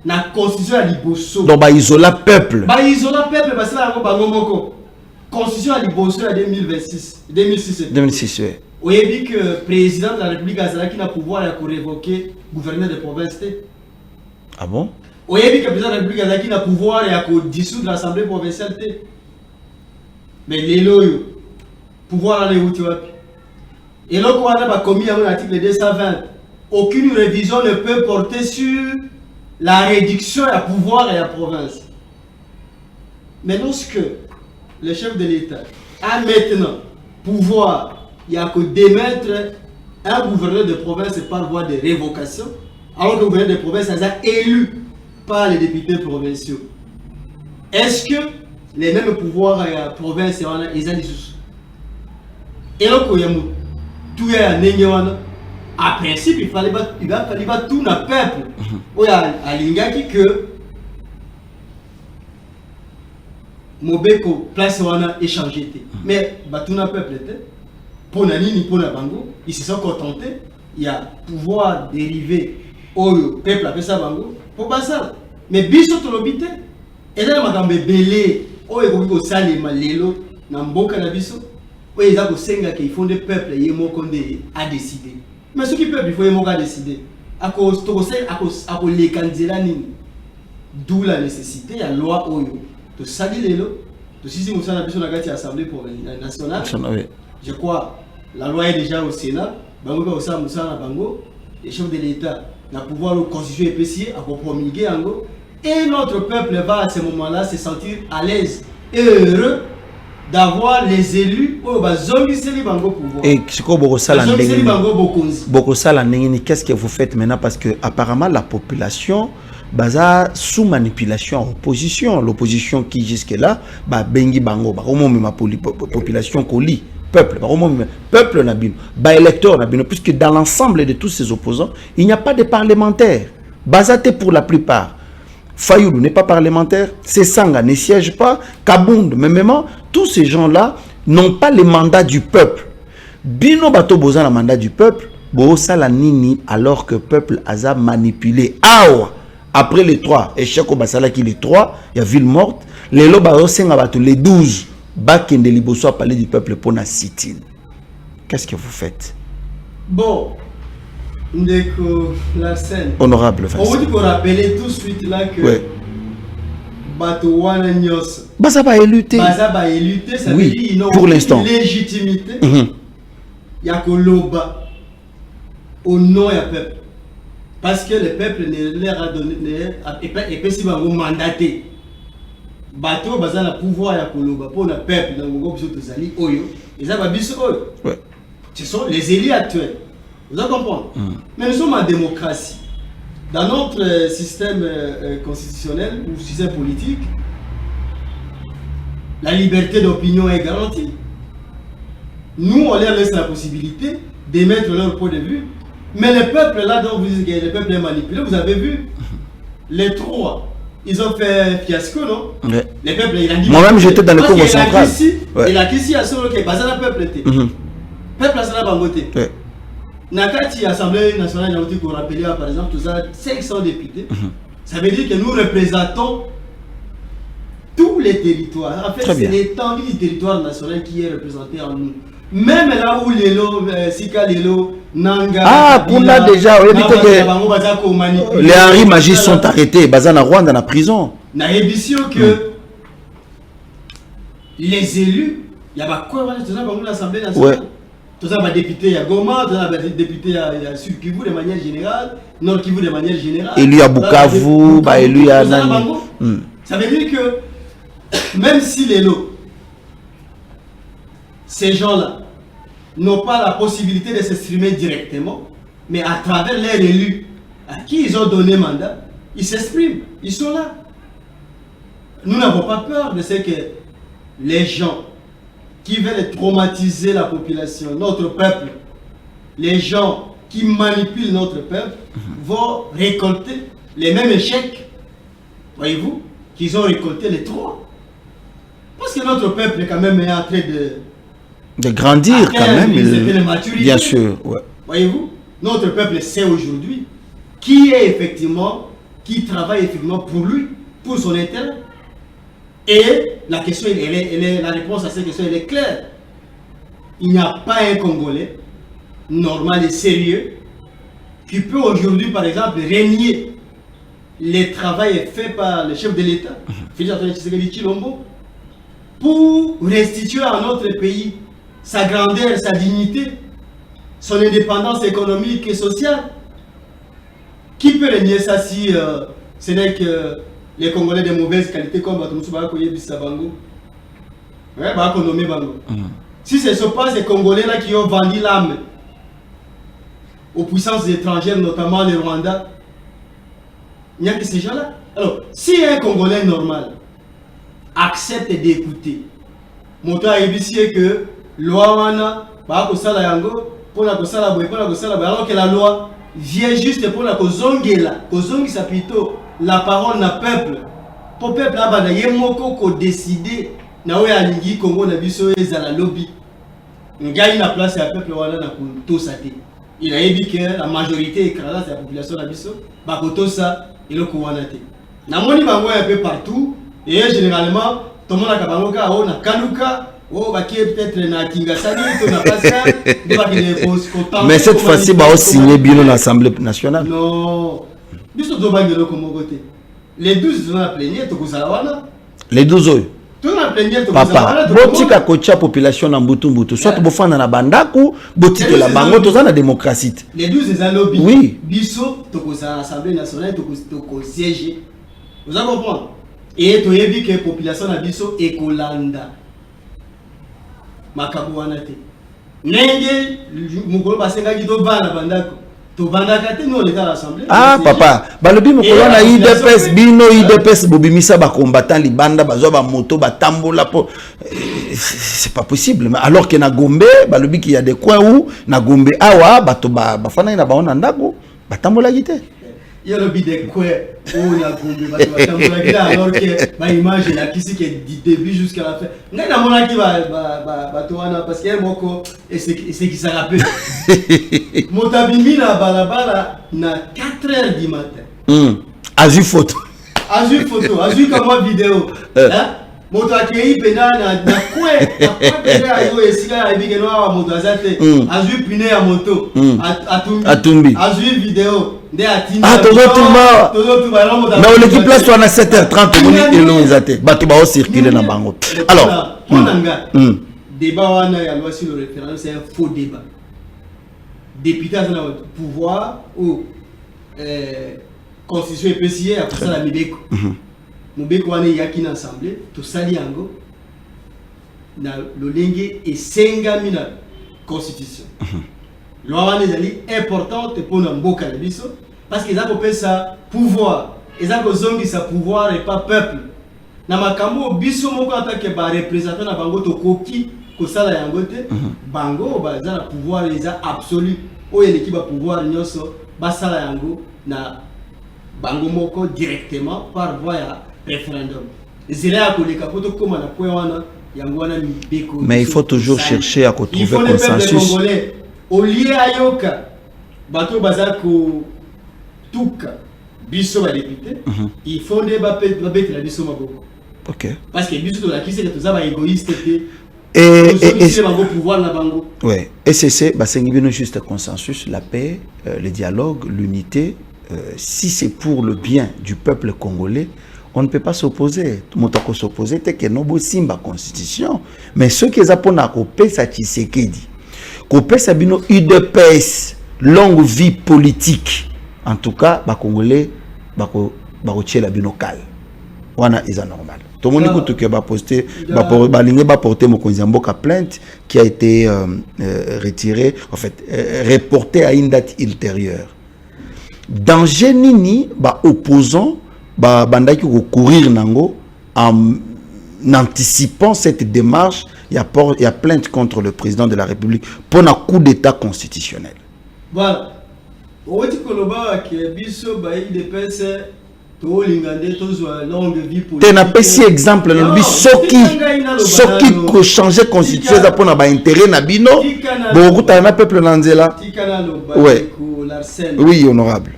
Na constitution ya liboso. Donc ba isola peuple. Ba isola peuple basala yango bango moko. Constitution à liboso en 2006. Oui. Vous avez dit que le président de la République qui n'a pouvoir de révoquer le gouverneur de province. Ah bon? Vous avez dit que le président de la République qui n'a pouvoir de dissoudre l'Assemblée provinciale. Mais les lois, pouvoir aller où tu vas. Et là, on a commis l'article 220. Aucune révision ne peut porter sur la réduction du pouvoir et la province. Mais lorsque le chef de l'État a maintenant pouvoir, il y a que démettre un gouverneur de province par voie de révocation, alors que le gouverneur de province est élu par les députés provinciaux. Est-ce que les mêmes pouvoirs à la province sont des sous? Et là, quand il y a tout à principe, il fallait tout le peuple. Il y a l'ingaki que Mobeko place wana échangé. Mais tout le peuple était. Pour Nani, pour la Bango, ils se sont contentés. Il y a pouvoir dérivé au peuple appelle ça Bango pour ça. Mais biso to lobité. Et là, makambe belé. Oh, il faut que ça les malelo na mboka na biso. Oh, ils ont senga qu'il faut des peuples yemo konde à décider. Mais ce qui peuple il faut yemo à décider. À cause to à cause les candidats nini. D'où la nécessité à loi oyo. To sali lelo. To sisi musa na biso na kati assemblée nationale. Je crois la loi est déjà au Sénat. Bango ba osa musa na bango. Les chefs de l'État na pouvoir le constituer épicier à promulguer ango. Et notre peuple va à ce moment-là se sentir à l'aise et heureux d'avoir les élus au bazongiseli bango pouvoir. Et qu'est-ce que vous faites maintenant parce que apparemment la population baza sous manipulation opposition, l'opposition qui jusque-là ba bengi bango ba ma population koli peuple peuple nabino ba électeur nabino puisque dans l'ensemble de tous ces opposants, il n'y a pas de parlementaires. Bazaté pour la plupart. Fayoulou n'est pas parlementaire, Sesanga ne siège pas, Kabound, même tous ces gens-là n'ont pas le mandat du peuple. Bino Bato Bozan le mandat du peuple, Bosa la Nini, alors que le peuple a manipulé. Awa, après les 3, et Cheko Basala qui les 3, il y a ville morte, les Loba Senga Bato, les 12, Bakende Liboso a parlé du peuple pour la sit-in. Qu'est-ce que vous faites? Bon. Ndeko Larsen. Honorable Vincent. On vous rappeler tout de suite là que Bato wana nyos. Baza ba éluté. Baza ba éluté, ça veut dire ils n'ont pour l'instant légitimité. Ya koloba au nom ya peuple. Parce que le peuple ne leur a donné et pas si bango mandaté. Bato baza na pouvoir ya koloba pour le peuple dans ngo biso tozali oyo. Eza ba biso oyo. Ouais. Ce sont les élus actuels. Vous allez comprendre. Mais nous sommes en démocratie. Dans notre système constitutionnel ou système politique, la liberté d'opinion est garantie. Nous, on leur laisse la possibilité d'émettre leur point de vue. Mais le peuple, là dont vous dites que le peuple est manipulé, vous avez vu, les trois, ils ont fait fiasco, non? Ouais. Le peuple, il a dit... Moi-même, j'étais dans le Congo central. Il a qu'ici, à ce moment-là, parce que le peuple était. Le peuple, c'est là, bangoté. Nakati Assemblée nationale, on rappelé par exemple, tout ça, 500 députés. Ça veut dire que nous représentons les territoires. En fait, Très c'est bien. l'étendue du territoire national qui est représenté en nous. Même là où Sika Lelo, Nanga... Ah, pour là déjà, oui, que les Henri Magis sont arrêtés. Bazana Rwanda en prison. Na émission que les élus, il y a quoi dans l'Assemblée nationale. Tout ça va député, il y a Goma, tout ça va député, il y a Sud Kivu de manière générale, Nord Kivu de manière générale. Élu à Bukavu, élu à Nani. Ça veut dire que même si les lots, ces gens-là n'ont pas la possibilité de s'exprimer directement, mais à travers leurs élus à qui ils ont donné mandat, ils s'expriment, ils sont là. Nous n'avons pas peur de ce que les gens qui veulent traumatiser la population, notre peuple, les gens qui manipulent notre peuple, vont récolter les mêmes échecs, voyez-vous, qu'ils ont récolté les trois. Parce que notre peuple est quand même en train de grandir quand même. Bien sûr, ouais. Voyez-vous, notre peuple sait aujourd'hui qui est effectivement, qui travaille effectivement pour lui, pour son intérêt. Et la question, la réponse à cette question, elle est claire. Il n'y a pas un Congolais normal et sérieux qui peut aujourd'hui, par exemple, régner les travaux faits par le chef de l'État, Félix Antoine Tshisekedi Tshilombo, pour restituer à notre pays sa grandeur, sa dignité, son indépendance économique et sociale. Qui peut régner ça si ce n'est que les Congolais de mauvaise qualité comme Batumsuba Koye Bissabango? Ouais, Bango. Si ce ne sont pas ces Congolais-là qui ont vendu l'âme aux puissances étrangères, notamment le Rwanda, il n'y a que ces gens-là. Alors, si un Congolais normal accepte d'écouter, montant à ébisser que loi wana, alors que la loi vient juste pour la kozongela, kozongisa plutôt la parole na peuple, pour peuple abana yemoko ko décider na oya lingi Congo na biso ezala lobby. Ngai na place ya peuple wana na kutosate. Il a dit que la majorité écrasante de la population na biso ba kotosa eloko wana te. Na moni bango un peu partout et généralement tout le monde a bango ka o na kaluka. Oh, bah, qui est peut-être na Kingasani, na Pascal, mais cette fois-ci, bah, on signé bien l'Assemblée nationale. Non, les 12 ont plaigné, les 12 ans. Papa, botika kocha population na mbutu mbutu, soit bofana na bandaku, botika la bango toza na démocratie. Les 12 les lobby. Oui. Biso tokoza l'Assemblée nationale toko siéger. Vous avez compris? Et tu as vu que la population na biso ekolanda. Makabuana te. Nenge mukolo basenga kido bana bandako. To bandaka te nous on est à l'Assemblée. Ah papa, balobi mukolo na IDPS bino IDPS bobimisa ba combattant libanda bazwa ba moto ba tambola po c'est pas possible. Alors que na Gombe balobi qu'il y a des coins où na Gombe awa bato ba fana na baona ndako ba tambola gite. Il y a le bide quoi où la Gombe bato tambola gite alors que ba image la qui c'est du début jusqu'à la fin. Ngai na mona ki bato wana parce que moko et c'est qui ça rappelle. Motabimi na balabala na 4h du matin. Azu photo. Azu photo, azu comme vidéo. Hein? Moto akei pena na quoi pena yo esika ibike no wa moto azate. Azu pine ya moto. Atumbi. Azu vidéo. Ah, mais on l'équipe place à 7h30 et non ils étaient bato ba circuler na bango. Alors, débat wana ya loi sur le référendum c'est un faux débat. Député dans le pouvoir ou constitution EPCA après ça la Mibeko. Mibeko wana yaki na assemblée to sali yango na lolenge et sengami na constitution. Loi wana ezali importante pour na mboka na biso parce qu'ils ont appelé ça pouvoir. Ils ont zongi ça pouvoir et pas peuple. Na makambo biso moko atake ba représentant na bango to koki ko sala yango te. Bango ba za pouvoir les a absolu. Oye l'équipe a pouvoir nyoso ba sala yango na bango moko directement par voie ya référendum. Zela ko leka poto koma na point wana yango wana Mibeko. Mais il faut toujours chercher à retrouver consensus. Au lieu ayoka bato bazako tuka biso ba député il faut des babet la biso maboko Ok. Parce que biso la qui c'est que tout ça va égoïste et c'est juste consensus, la paix, le dialogue, l'unité. Si c'est pour le bien du peuple congolais, on ne peut pas s'opposer. Tout le monde peut s'opposer, c'est que nous simba constitution. Mais ceux qui ont pour copé ça Tshisekedi, copé ça bino UDPS, longue vie politique. En tout cas, les Congolais, ils la bino calme. Wana is normal. Tout le monde qui a posté, porter mon plainte qui a été retiré, en fait, reporté à une date ultérieure. Danger nini, opposant, bandaki ko courir nango en anticipant cette démarche, il y a plainte contre le président de la République pour un coup d'état constitutionnel. Voilà. On dit que le bas qui est biso UDPS to lingande to zo longue vie politique. Tu n'as pas si exemple le bi soki ko changer constitution za pour na ba intérêt na bino beaucoup na peuple nanzela. Ouais. Oui, honorable.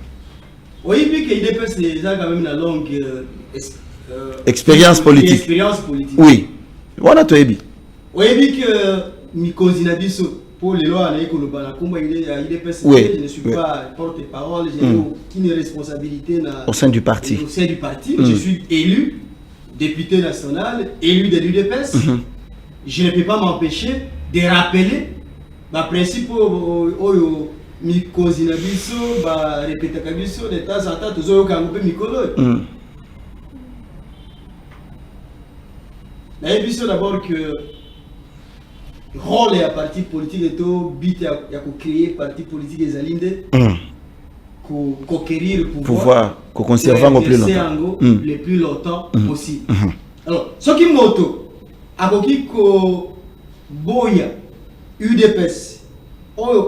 Oui, puis que UDPS déjà quand même une longue expérience politique. Oui. Voilà toi ebi. Oui, puis que mi kozina biso pour les lois, je ne suis pas porte-parole, j'ai aucune responsabilité au sein du parti. Je suis élu, député national, élu de l'UDPS. Je ne peux pas m'empêcher de rappeler le principe de répéter de temps en temps, toujours d'abord que le rôle des partis politiques est au but de créer partis politiques des alindés, conquérir le pouvoir, conserver le plus longtemps possible. Alors, ce qui moto, aboki ko boya UDPS,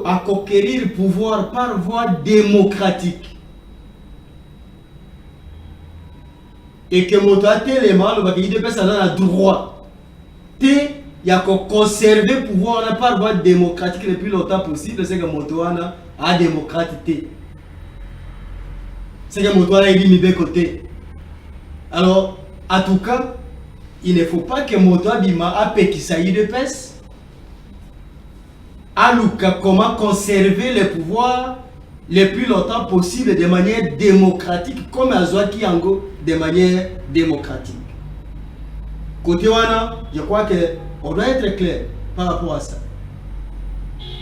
à conquérir le pouvoir par voie démocratique, et que moto a tellement le UDPS a le droit il y a qu'à conserver le pouvoir par voie démocratique le plus longtemps possible, c'est que Motoana a démocratique. C'est que Motoana est mis de côté. Alors, en tout cas, il ne faut pas que Motoana a péquissa UDPS. Alouka, comment conserver le pouvoir le plus longtemps possible de manière démocratique, comme Azwaki Ango, de manière démocratique. Côté Wana, je crois que on doit être clair par rapport à ça.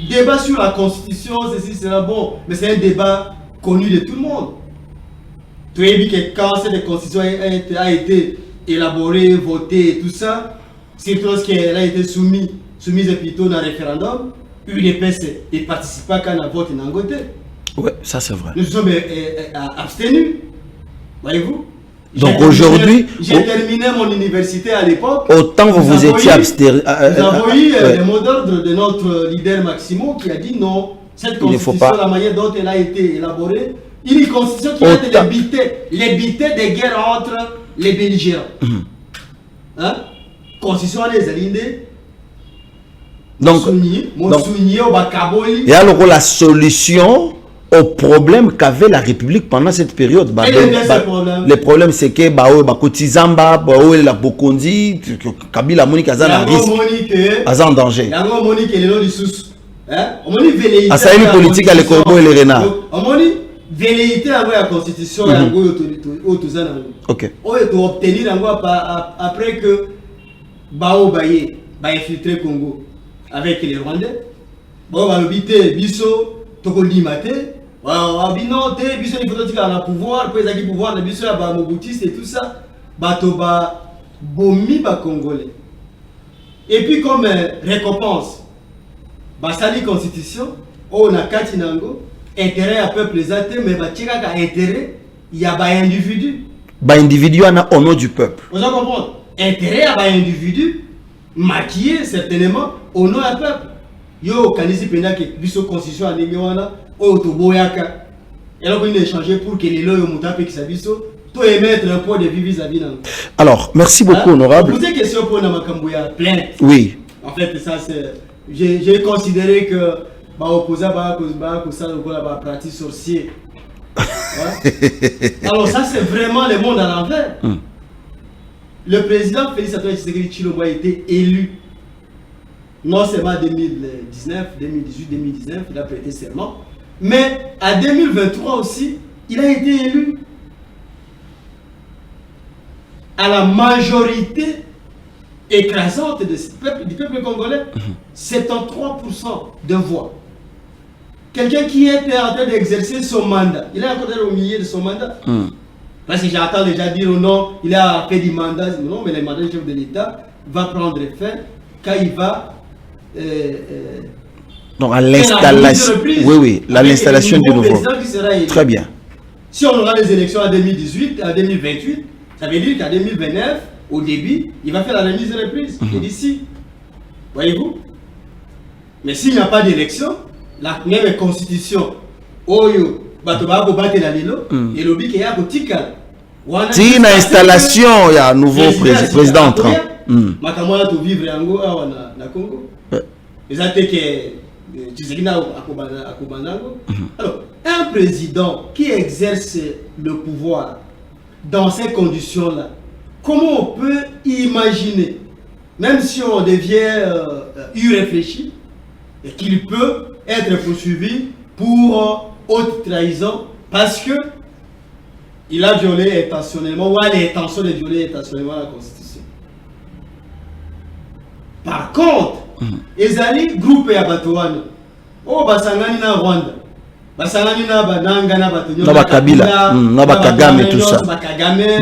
Débat sur la constitution, ceci, cela, bon, mais c'est un débat connu de tout le monde. Tu as vu que quand cette constitution a été élaborée, votée et tout ça, c'est lorsqu'elle a été soumise plutôt dans un référendum, l'UDPS ne participe pas quand on vote dans côté. Oui, ça c'est vrai. Nous sommes abstenus, voyez-vous. Donc aujourd'hui, j'ai terminé mon université à l'époque. Autant vous étiez abstenu. Nous avons eu le mot d'ordre de notre leader Maximo qui a dit non, cette constitution, la manière dont elle a été élaborée, une constitution qui a été les bités des guerres entre les belligérants. Hein? Constitution des Alindés. Donc, et alors la solution au problème qu'avait la République pendant cette période. Le problème c'est que Kotizamba, la Bokondi, Kabila Monique Azan en danger. Ça une politique à l'écorbeau et les renards. Velléité à la constitution ok. Obtenir après que Bao Baye va infiltrer Congo avec les Rwandais. Bon, va l'obiter Bisso, Tokondi Mate. Biso il faut dire le pouvoir, pour les pouvoir, le biso ya Mobutis et tout ça, batoba bomi ba Congolais. Et puis comme récompense, basali constitution, on a katinango, intérêt à peuple zate, mais batika ka intérêt, il y a ba individu. Ba individu ana au nom du peuple. Vous en comprenez? Intérêt à ba individu, maquillé certainement au nom du peuple. Yo kanisi pena que biso constitution a wana. Et alors il a échangé pour que les lois mutape qui s'abisso to émettre un point de vue vis-à-vis. Alors merci beaucoup honorable. Vous avez une question pour Namakambuya plainte. Oui. En fait ça c'est j'ai considéré que opposant ça la pratique sorcier. Alors ça c'est vraiment le monde à l'envers. le président Félix Antoine Tshisekedi Tshilombo a été élu non seulement en 2019, 2018, 2019, il a prêté serment, mais en 2023 aussi, il a été élu à la majorité écrasante du peuple congolais, 73% de voix. Quelqu'un qui était en train d'exercer son mandat, il est encore au milieu de son mandat. Parce que j'entends déjà dire non, il a fait du mandat. Non, mais le mandat du chef de l'État va prendre fin quand il va. Donc à l'installation. Oui, l'installation du nouveau. Très bien. Si on aura les élections en 2018, en 2028, ça veut dire qu'en 2029, au début, il va faire la remise de reprise. Et d'ici, voyez-vous. Mais s'il n'y a pas d'élection, la même constitution, Oyo, Batobako Batelalilo, et l'objet qui est à Botikal. Si une installation, il y a un nouveau président entrant. Makamwana to vivre yango awa na Congo. Ezate que Tshisekedi akobanango. Alors, un président qui exerce le pouvoir dans ces conditions-là, comment on peut imaginer, même si on devient irréfléchi, et qu'il peut être poursuivi pour haute trahison parce que il a violé intentionnellement ou a l'intention de violer intentionnellement la Constitution. Par contre, ezali groupe ya Batouane, oh basangani na Rwanda, basangani na Bananga na Batonyo, na Bakabila, na Bakagame tout ça,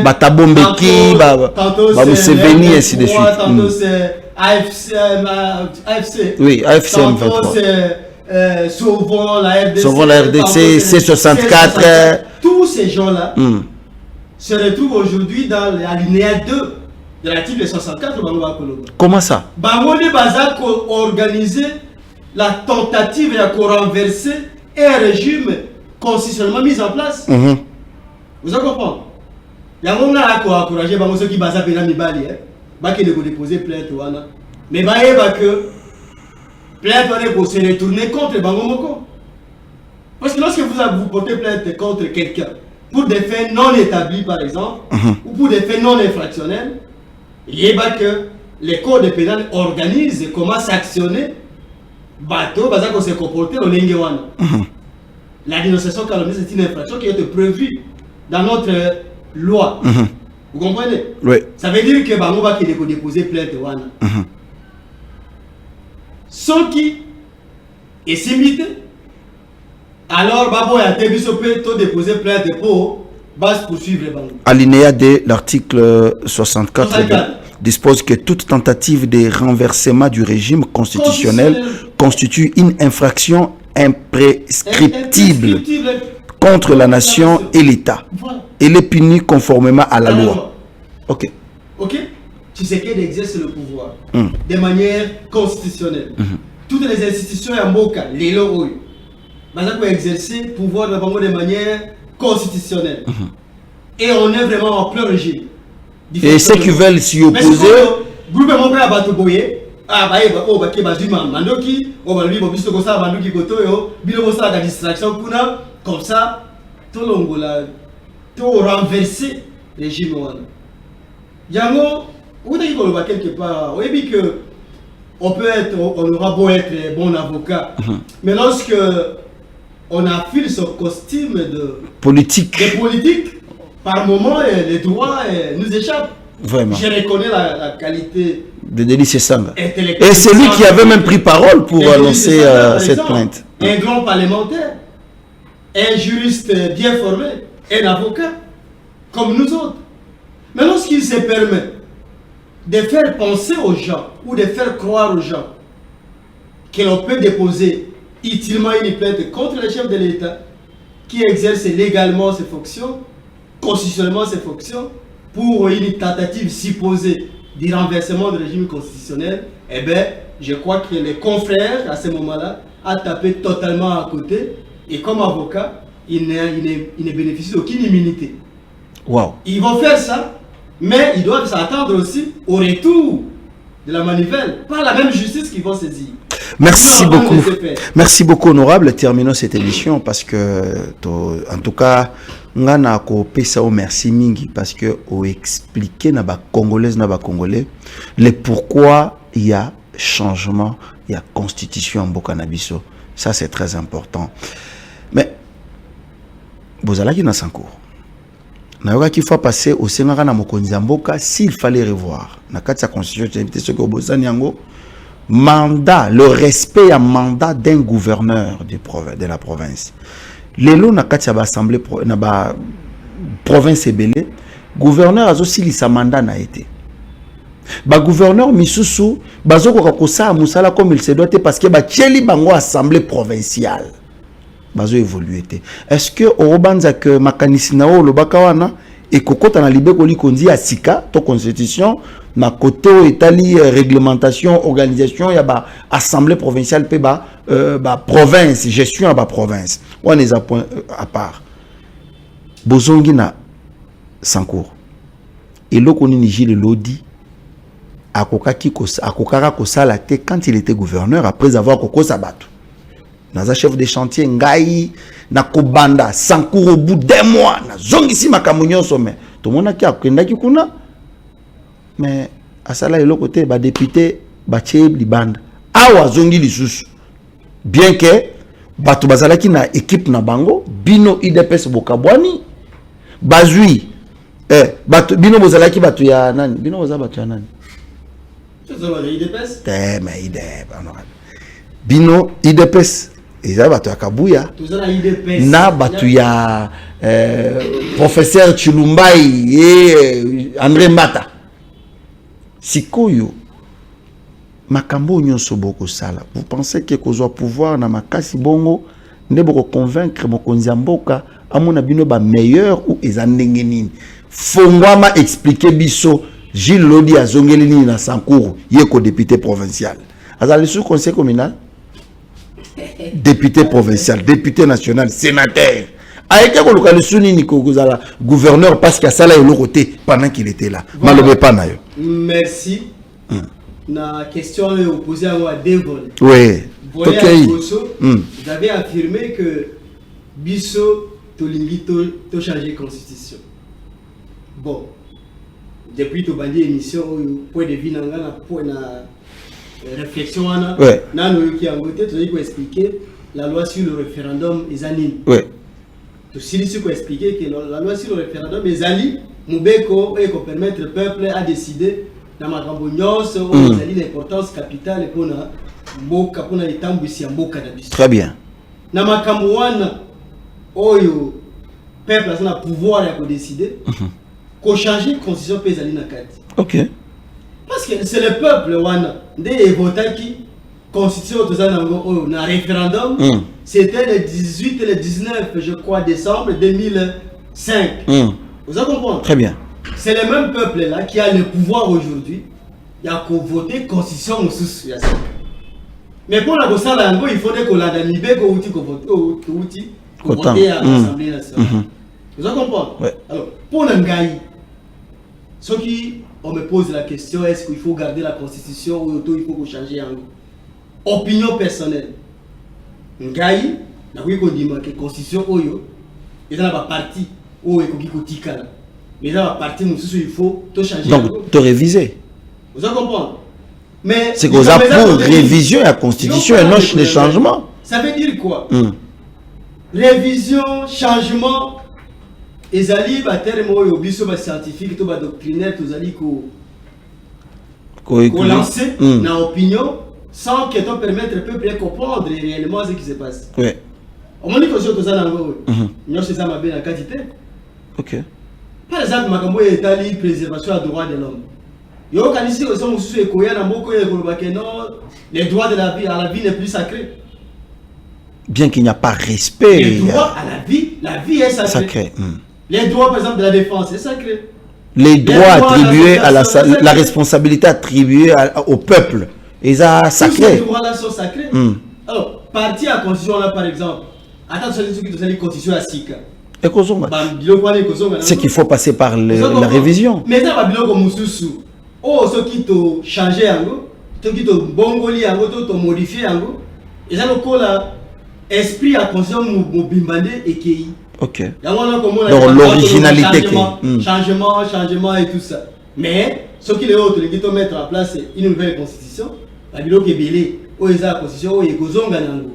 Batabombeki, Museveni ainsi de suite. Tantôt c'est AFC. Oui, AFC tantôt c'est Sauvons la RDC. Sauvons la RDC, C64. Tous ces gens-là se retrouvent aujourd'hui dans l'alinéa 2 de l'article 64 de Bango Koloba. Comment ça? Bango Bazak organisé la tentative de renverser un régime constitutionnellement mis en place. Vous avez compris? Il y a un moment à encourager Bango ceux qui basent à Mibali. Qui ne déposer plainte. Mais que plainte pour se retourner contre Bango Moko. Parce que lorsque vous portez plainte contre quelqu'un pour des faits non établis par exemple, ou pour des faits non infractionnels, il y a que les codes pénals organisent comment s'actionner bateau parce qu'on s'est comporté au Lengewana. La dénonciation calomnieuse c'est une infraction qui est prévue dans notre loi. Vous comprenez? Oui. Ça veut dire que Bango va déposer plainte wana. Sans qui est simité. Alors, Babo a déposé plainte pour poursuivre les banques. Alinéa de l'article 64 dispose que toute tentative de renversement du régime constitutionnel constitue une infraction imprescriptible contre la nation et l'État. Voilà. Elle est punie conformément à la loi. Ok. Ok. Tshisekedi exerce le pouvoir de manière constitutionnelle. Toutes les institutions à Mboka, les lois, Bazako a exercé le pouvoir de manière constitutionnelle. Et on est vraiment en plein régime. Et ceux qui veulent s'y opposer. Groupe Mboka a Batoboye, Mandoki, Mandoki Kotoyo, Bilobosa la distraction, comme ça, tout l'Ongola, tout renverser le régime. Yango, vous dites qu'on va quelque part, vous avez que on aura beau être bon avocat, mais lorsque on affile son costume de politique, par moment les droits nous échappent. Vraiment. Je reconnais la qualité de Délice Sanga. Et c'est lui qui avait même pris parole pour annoncer cette plainte. Un grand parlementaire, un juriste bien formé, un avocat, comme nous autres. Mais lorsqu'il se permet de faire penser aux gens ou de faire croire aux gens que l'on peut déposer utilement une plainte contre le chef de l'État qui exerce légalement ses fonctions, constitutionnellement ses fonctions, pour une tentative supposée du renversement du régime constitutionnel, eh bien, je crois que les confrères, à ce moment-là, a tapé totalement à côté. Et comme avocat, il ne bénéficie d'aucune immunité. Wow. Ils vont faire ça, mais ils doivent s'attendre aussi au retour de la manivelle, par la même justice qu'ils vont saisir. Merci beaucoup. Merci beaucoup, honorable. Terminons cette émission parce que, en tout cas, ngana ko pesa au merci mingi parce que o expliquer na ba congolaise na ba congolais le pourquoi il y a changement, il y a constitution en Bokanabiso. Ça c'est très important. Mais bozalaki na sankour. Na yoka qu'il faut passer au Sénat na mokonzi mboka s'il fallait revoir na kati ya constitution ce que bozani yango mandat, le respect à mandat d'un gouverneur de la province. Lelo na kati ya ba assemblée na ba province ebele gouverneur azosili sa mandat na été. Ba gouverneur misusu bazoko kosa musala comme il se doit parce que ba tieli bango assemblée provinciale. Bazo évoluer. Est-ce que Orobanza que makanisi na o lobaka wana et kokota na libeko likondi asika to constitution na côté etali réglementation organisation ya ba assemblée provinciale pe ba province gestion à ba province. On les a point à part. Bozongi na sankour. Et loko ni Gilles Lodi akokaka kosala te quand il était gouverneur après avoir kokosa batu. Naza chef de chantier ngai na kobanda sankour au bout d'un mois na zongisi makamunyo sommet to mona ki akenda ki kuna mais asala elo côté ba député ba che libanda awa zongi lisusu bien que batu bazalaki na équipe na bango bino IDPS bokabwani bazui batu bino bozalaki batu ya nani bino boza batu ya nani IDPS mais IDPS bino IDPS Eza batu ya Kabuya na batu ya professeur Chilumbai et André Mbata sikoyo makambo nyonso boko sala. Vous pensez que kozwa pouvoir na makasi bongo nde boko convaincre mokonzi mboka amona bino ba meilleur ou ezandenge nini fongwama expliquer biso Gilles Lodi azongeli nini na Sankuru yeko député provincial azali sous conseil communal député provincial, député national, sénateur. Aïe ko lokali suni ni ko gozala gouverneur parce que ça là le côté pendant qu'il était là. Malobé pas na yo. Merci. Na question opposée à Devon. Oui. Vous avez affirmé que biso tolingi to changer constitution. Bon. Depuis to bandi émission point de vue na point na réflexion ouais. Nano qui a voté, tu as expliquer la loi sur le référendum est anime. Oui. Tu as expliqué que la loi sur le référendum est anime. Moubeko et qu'on permettre le peuple à décider dans ma cambonios l'importance capitale pour na mboka pour na itambusi ya mboka na biso. Très bien. Na makamwana oyo peuple a le pouvoir de décider. Qu'on change la constitution paysanne na kati. OK. Parce que c'est le peuple wana ndé voté qui constitution de un référendum. C'était le 18 et le 19 je crois décembre 2005. Vous avez compris? Très bien. C'est le même peuple là qui a le pouvoir aujourd'hui. Il y a qu'à voter constitution mususu ya ça. Mais pour la bosala ngo il faut que la damibe ko uti ko voter à l'Assemblée nationale. Vous avez compris? Ouais. Alors pour ngai ce qui on me pose la question, est-ce qu'il faut garder la constitution ou il faut changer en opinion personnelle? Ngai, na oui qu'on dit que constitution oyo, il y a une partie où il faut tikala. Mais dans la partie il faut tout changer. Donc te réviser. Vous avez compris? Mais c'est qu'on a pour révision la constitution et non les changements. Ça veut dire quoi? Révision, changement. Les alliés, les scientifiques, les doctrinaires, les alliés qui lancer dans l'opinion sans que tu permettes au peuple de comprendre réellement ce qui se passe. Oui. On dit que c'est ça, nous sommes dans la quantité. OK. Par exemple, la préservation des droits de l'homme. Les droits de la vie à la vie n'est plus sacré. Bien qu'il n'y a pas respect. Les droits à la vie est sacré. Les droits, par exemple, de la défense, c'est sacré. Les droits attribués à la responsabilité attribuée au peuple, et ça sacré. Tous ces droits-là sont sacrés. Alors, partie à la constitution, là, par exemple, attention, ce qui est la constitution à SICA. C'est qu'il faut passer par la révision. Mais ça va bien comme Moussoussou. Oh, ce qui t'a changé, ce qui t'a bongoli, ce qui t'a modifié, et ça, le esprit à constitution, Mobimbande et qui Ok. Donc l'originalité changement et tout ça. Mais ce qu'il est autre, les qui mettre en place une nouvelle constitution, la bilo qui est belé, où est la constitution, où est Gozonga Nango.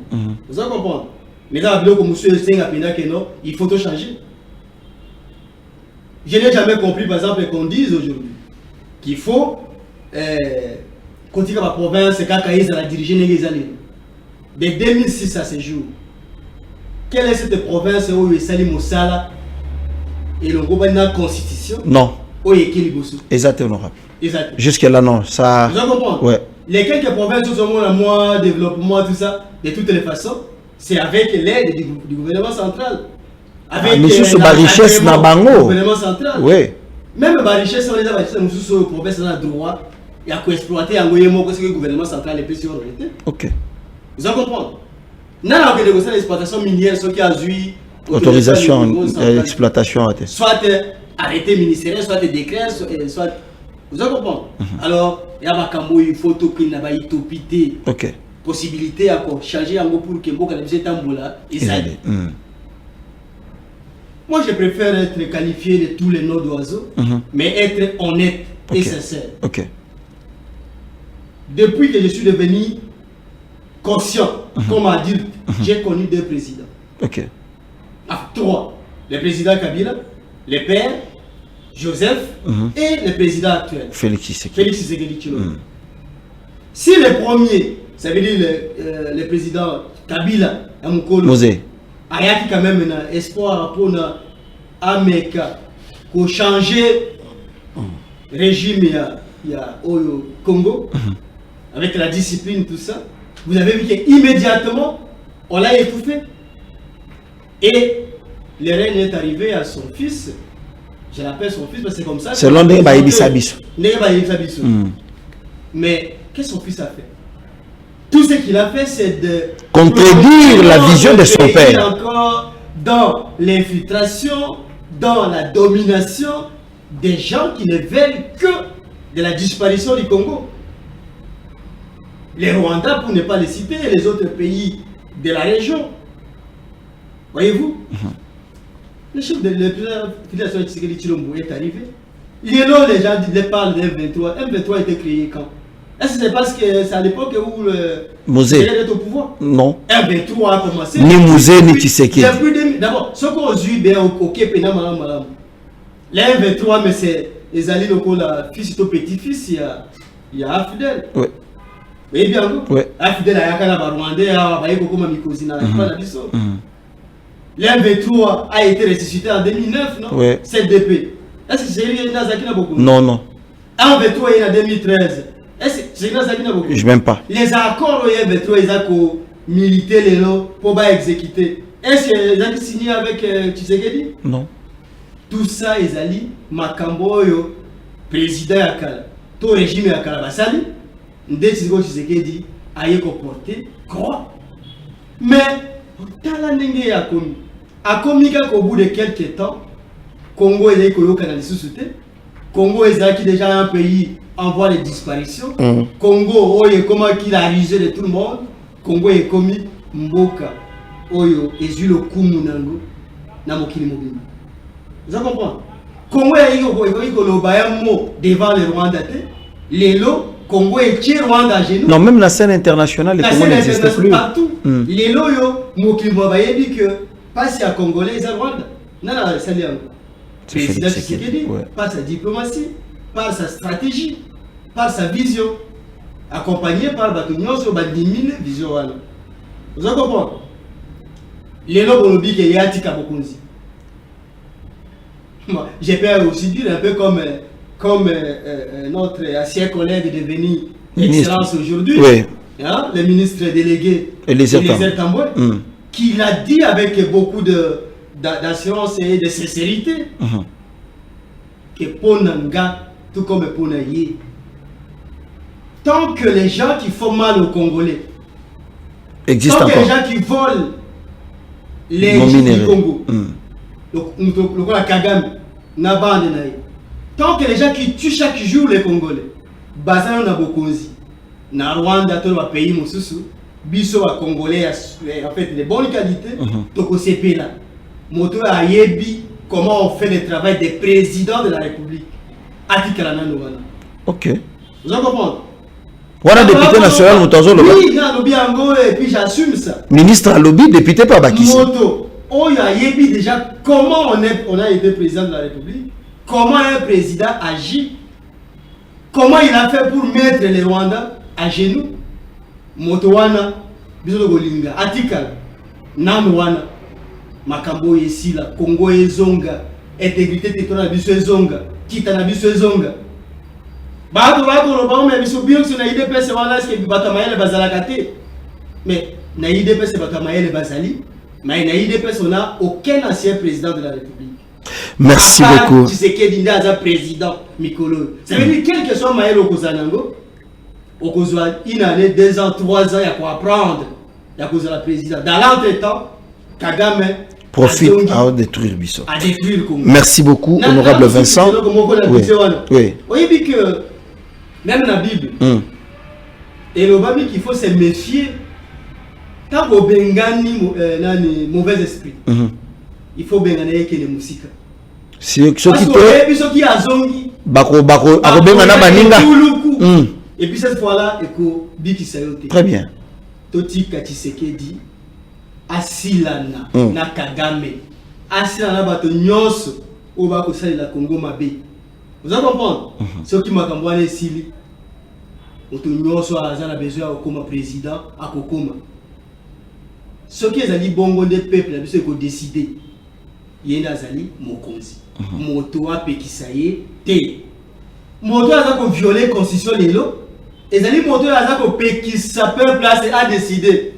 Vous allez comprendre. Mais dans la bilo comme monsieur Senga Pena Keno, il faut tout changer. Je n'ai jamais compris, par exemple, qu'on dise aujourd'hui qu'il faut continuer à la province, quand ils ont dirigé les années. De 2006 à ce jour, quelle est cette province où il y a Salim Moussala et le gouvernement de la constitution? Non. Où il y a Kilibosu. Exact, honorable. Exact. Jusque là, non. Ça... Vous comprenez? Ouais. Les quelques provinces où sont le moins développement, tout ça, de toutes les façons, c'est avec l'aide du gouvernement central. Avec la richesse na bango. Du gouvernement central. Oui. Même la richesse, on les a richesses, nous sommes provinces dans le droit. Il y a qu'à exploiter un moyen que le gouvernement central est plus sur l'autorité. Ok. Vous comprenez? Nous avons négocié l'exploitation minière, ce qui a eu autorisation d'exploitation. Soit arrêté ministériel, soit décret, soit. Vous comprenez? Alors, il y a une photo qui n'a pas été topité. Ok. Possibilité à changer en gros pour que beaucoup de Tamboula. Moi, je préfère être qualifié de tous les noms d'oiseaux, mais être honnête et sincère. Ok. Depuis que je suis devenu conscient, comme adulte, j'ai connu 2 présidents. Ok. Ah, 3. Le président Kabila, le père, Joseph, et le président actuel. Félix Tshisekedi Tshilombo. Si le premier, ça veut dire le président Kabila, Amukolo, il y a quand même un espoir pour Américain pour changer le régime au Congo, avec la discipline, tout ça. Vous avez vu qu'immédiatement, on l'a étouffé. Et le règne est arrivé à son fils. Je l'appelle son fils parce que c'est comme ça. C'est l'un des Baïbisabiso. Mais qu'est-ce que son fils a fait? Tout ce qu'il a fait, c'est de contredire la vision de son père. Encore dans l'infiltration, dans la domination des gens qui ne veulent que de la disparition du Congo. Les Rwandais, pour ne pas les citer, et les autres pays de la région. Voyez-vous? Le chef de l'État de Tshisekedi Tshilombo est arrivé. Il y a là, les gens parlent de M23. M23 a été créé quand? Est-ce que c'est parce que c'est à l'époque où Mosé est au pouvoir? Non. M23 a commencé. Ni Mosé, ni Tshisekedi. D'abord, ce qu'on a vu, au Kepena Malam Malam. Les M23, mais c'est les alliés locaux, la fils et petit-fils, il y a Afidel. Oui. Vous voyez bien, vous? Oui. Afidel a été Rwandais, a été le M23 a été ressuscité en 2009, non? Oui. CDP. Est-ce que c'est Nazaki n'a beaucoup? Non, non. M23 est en 2013. Est-ce que c'est Nazaki n'a beaucoup? Je m'aime pas. Les accords au M23, ils ont milité les lots pour pas exécuter. Est-ce qu'ils ont signé avec Tshisekedi? Non. Tout ça, ils ont dit, Makamboyo, président Yakala, tout régime Yakala Basali, Tshisekedi a été porté croix. Mais, au bout de quelques temps, Congo est Congo est déjà un pays en voie de disparition. Congo est comme qu'il a risé de tout le monde. Congo est comme Mboka Oyo et le Kumunango na mokili mobile. Vous comprenez? Congo est devant le Rwanda. Les lots Congo est Rwanda à genoux. Non, même la scène internationale, les Congo n'existe plus. Partout. Les lots, mokili mobile dit que pas si à Congolais et à Rwanda. Non, non, c'est le président Tshisekedi, par sa diplomatie, par sa stratégie, par sa vision, accompagné par Batonio sur Badimine, vision. Vous comprenez? Les lots, on dit qu'il y a Tika Bokonzi. J'ai pu aussi dire un peu comme notre ancien collègue devenu excellence aujourd'hui, le ministre délégué Eliezer Tambwe, qui l'a dit avec beaucoup d'assurance et de sincérité que Ponanga, tout comme Ponaye, tant que les gens qui font mal aux Congolais, existent tant que les gens qui volent les gens du Congo, le Kagame, tant que les gens qui tuent chaque jour les Congolais, Bazan na Bokonzi, na Rwanda, tout le pays, Mosusu, Biso à Congolais, en fait, de bonnes qualités, Toko Sepela. moto a yebi comment on fait le travail des présidents de la République. Ok. Vous en comprenez? Voilà, député national, nous t'en lobby. Oui, lobby ango et puis j'assume ça. Ministre à lobby, député pas Bakissi. Moto, on a yebi déjà comment on a été président de la République, comment un président agit, comment il a fait pour mettre les Rwandais à genoux. Moto wana, biso golinga, atikal, nan wana, makambo yesila, Congo ezonga, intégrité territoriale biso ezonga, kita na biso ezonga. Bato lo ba mais biso bien que na IDPS wana est-ce que bato mayele bazalakate. Mais na IDPS bato mayele bazali, mais na IDPS on a aucun ancien président de la République. Merci beaucoup. Tu sais qu'il y a un président Mikolo. Ça veut dire quel que soit mayele okozanango, okozwa une année, 2 ans, 3 ans, il y a quoi apprendre. Il y a cause de la présidence. Dans l'entretemps, Kagame profite à détruire Bissot. À détruire le Congo. Merci beaucoup, honorable Vincent. Oui. Oui. Vous voyez que même la Bible, et le Bible qu'il faut se méfier. Quand vous bengani mauvais esprit, il faut bengani que les musiques. Si ceux qui a zongi, bako bengana baninga. Et puis cette fois-là, éco biki sayote. Très bien. Toti Kachisekedi asilana na Kagame. Asilana bato nyonso o ba ko sali la Congo mabe. Vous allez comprendre? Ce qui m'a camboné sili. Oto nyonso azana besoin de comme président à kokoma. Ce qui est ali bongo de peuple biso ko décider. Yenda zali mokonzi. Moto a pekisaye te. Moto a ko violer constitution lelo. Et ali moto a ko pekisa peuple a décider.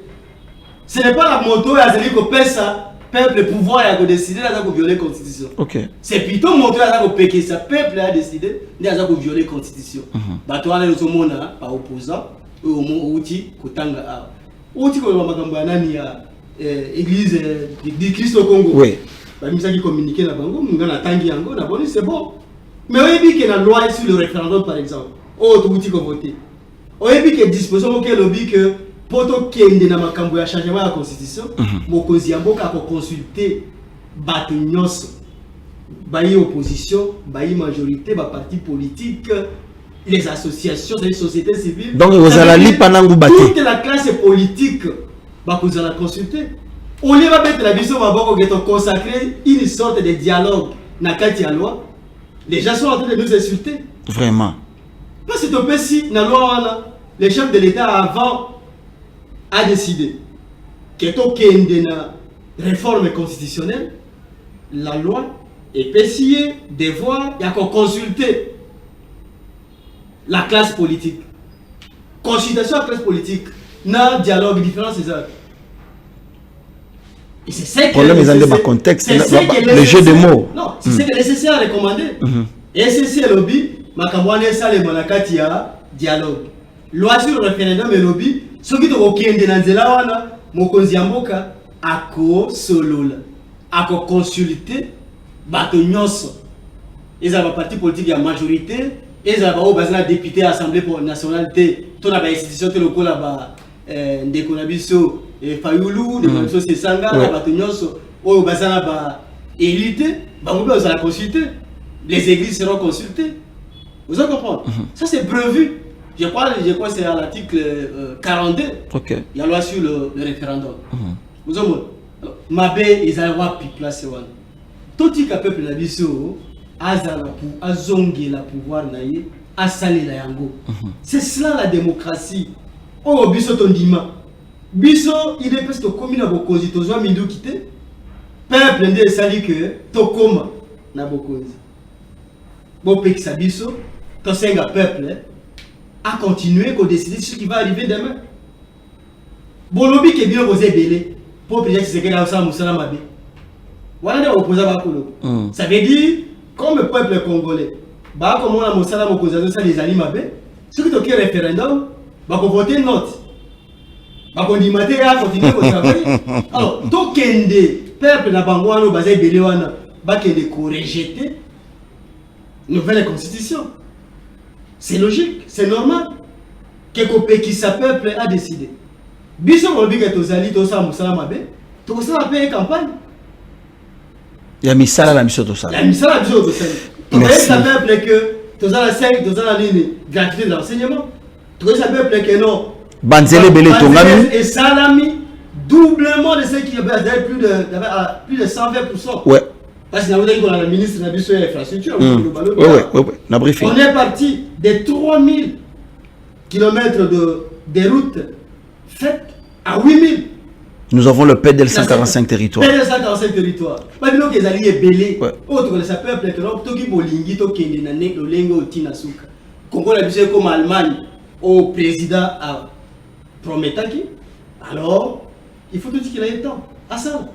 Ce n'est pas la moto a ko pesa peuple pouvoir a ko décider a ko violer constitution. OK. C'est plutôt moto a ko pekisa peuple a décider a ko violer constitution. Bato ala le mona pa opposant au outil kotanga a. Outil ko makambo nani ya église de Christ au Congo. Oui. Ba misa qui communiquer na bango ngana tangi yango na boni c'est bon. Mais on dit que la loi sur le référendum par exemple, tout outil qu'on voter. On dit que disposition que lobby que poto kende na makambo ya changement de la constitution, mokozi yamboka ko consulter bato nyonso. Bayi opposition, bayi majorité, ba parti politique, les associations, les sociétés civiles. Donc vous allez lire pendant vous battez. Toute la classe politique va vous allez consulter. On va mettre la vision va consacrer une sorte de dialogue na kati ya loi. Les gens sont en train de nous insulter. Vraiment. Parce que tu peux si la loi le chef de l'État avant a décidé que tu une réforme constitutionnelle, la loi est payée devoir y a consulter la classe politique. Consultation de la classe politique, na dialogue différent c'est ça. Et c'est ça que le contexte, le jeu de mots. Non, c'est ce que nécessaire à recommander. Et c'est le lobby, Makambouane Sale Manakati a dialogue. Loi sur le référendum et lobby, ce qui te okende na nzela wana, mokonzi yamboka ako solola, ako consulter bato nyonso. Ils ont un parti politique à majorité, ils ont un député à l'Assemblée nationale, tout la institution de l'Oko là-bas, des Konabiso, Fayoulou, des Konabiso Sesanga, bato nyonso, au bazana ba élité, vous allez consulter. Les églises seront consultées. Vous allez comprendre? Ça c'est prévu. Je crois que c'est à l'article 42. OK. Il y a loi sur le référendum. Vous allez voir. Mabé, ils allaient voir place. Tout ce que peuple n'a biso, azala pour azonge la pouvoir naie, asale la yango. C'est cela la démocratie. Oh biso tondima. Biso il est presque commune à bokozi tozo mindu kité. Peuple ndé sali que tokoma na bokozi. Bon pekisa biso, to senga peuple à continuer qu'on décide ce qui va arriver demain. Bon lobby qui est bien posé belé pour président c'est que là ça musala mabe. Voilà des opposants bakolo. Ça veut dire comme le peuple congolais, bah comme on a musala mokozazo ça les ali mabe, ce qui toque référendum, bah qu'on voter note. Bah qu'on dit maté à continuer au travail. Alors, tokende peuple na bangwano bazé belé wana, bah kende ko rejeter nouvelle constitution. C'est logique, c'est normal. Que qui sa peuple a décidé. Biso Robi que tozali to sa musala mabe, to sa payer campagne. Il y a misala la mission de ça. La mission la mission de ça. Merci. Ça peuple que tous à la 5, tous à la ligne gratuité d'enseignement. Tous ça peuple que non. Banzele belé tongami et salami doublement de ce qui est plus de 120%. Ouais. Parce que nous avons la ministre de l'infrastructure. Ouais. On est parti de 3000 km de routes faites à 8000. Nous avons le PDL 145 territoires. PDL 145 territoires. Pas de que les alliés belés. Ouais. Autre que ça peuple que non, tout qui bolingi, tout qui est nané, le lingo tina souka. Congo la visé comme Allemagne au président a prometaki. Alors, il faut tout dire qu'il a été temps. À ça.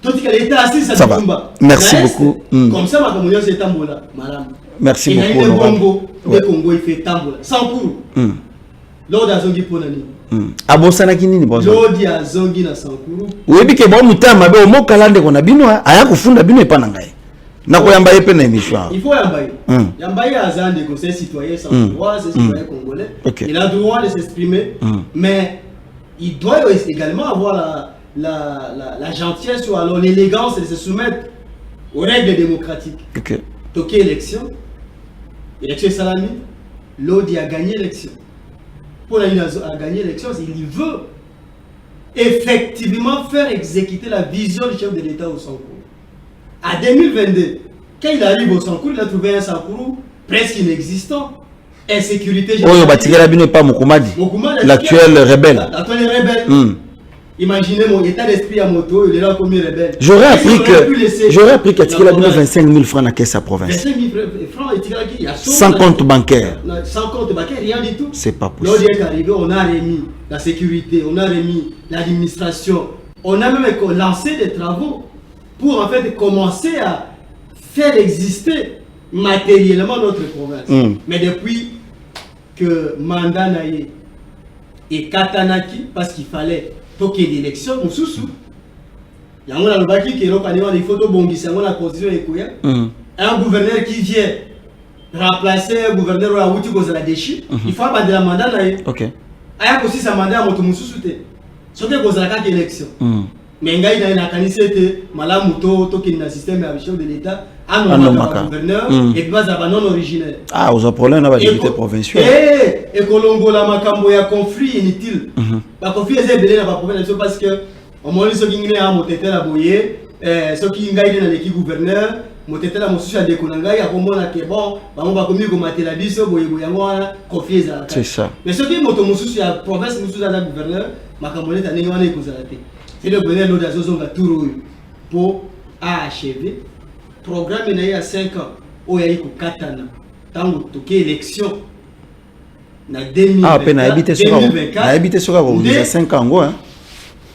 Tout qu'il a été assis, ça va. Merci beaucoup. Comme ça, ma communion c'est tambola, madame. Merci beaucoup. Il y a eu Congo, le Congo il fait tambola. Sans courroux. Lord azongi ponani. Abosana kinini bozo. Lord azongi na sankuru. Webi ke bo mutama be omo kalande kona bino aya kufunda bino epana ngai. Na koyamba yepe na émission. Il faut yambaye. Yambaye azande conseil citoyen sans droit, c'est citoyen congolais. Okay. Il a le droit de s'exprimer, mais il doit également avoir la gentillesse ou alors l'élégance de se soumettre aux règles démocratiques. OK. Toqué élection Salami, Lodi a gagné l'élection. Pour la a gagné l'élection, il veut effectivement faire exécuter la vision du chef de l'État au Sankourou. À 2022, quand il arrive au Sankourou, il a trouvé un Sankourou presque inexistant. Insécurité. Oh, Batigela Bino pas Mokumadi. L'actuel rebelle. L'actuel rebelle. Imaginez mon état d'esprit à moto, il est là comme rebelle. J'aurais appris qu'Atikela Bino 25 000 francs dans sa province. 25 000 francs, il y a sans compte bancaire. Sans compte bancaire, rien du tout. C'est pas possible. Lorsqu'il est arrivé, on a remis la sécurité, on a remis l'administration. On a même lancé des travaux pour en fait commencer à faire exister matériellement notre province. Mais depuis que Manda Naye et Katanaki, parce qu'il fallait toquer l'élection, nous sous-sous. Il y a un baki qui est là, il faut que bongi, la constitution est un gouverneur qui vient remplacer un gouverneur ou un outil qu'on a déchu, il faut abandonner la mandat Naye. OK. Il y a aussi sa mandat à moto sous-sous. Sauf que vous avez élection. Mais il y a une candidature, Malam Mouto, toquer le système de l'État. Un gouverneur et puis un non originaire. Ah, vous avez problème dans la député provinciale. Et Colombo, la Macambo, il y a conflit inutile. Le conflit est belé dans la province parce que, au moins, ceux qui sont en motété la boyer, ceux qui sont dans l'équipe gouverneur, motété la moussu à déconanga, il y a comme on a que bon, on va communiquer comme maté la biso, boyer boyangoa, conflit est là. C'est ça. Mais ceux qui sont moussu à la province, moussu à la gouverneur, Macambo est à n'ayant les causes à la tête. C'est le bonheur de l'Azozonga Tourou pour achever. Programme il y a 5 ans où il y a eu Katana tant que élection na 2024 na habité sur il y a 5 ans hein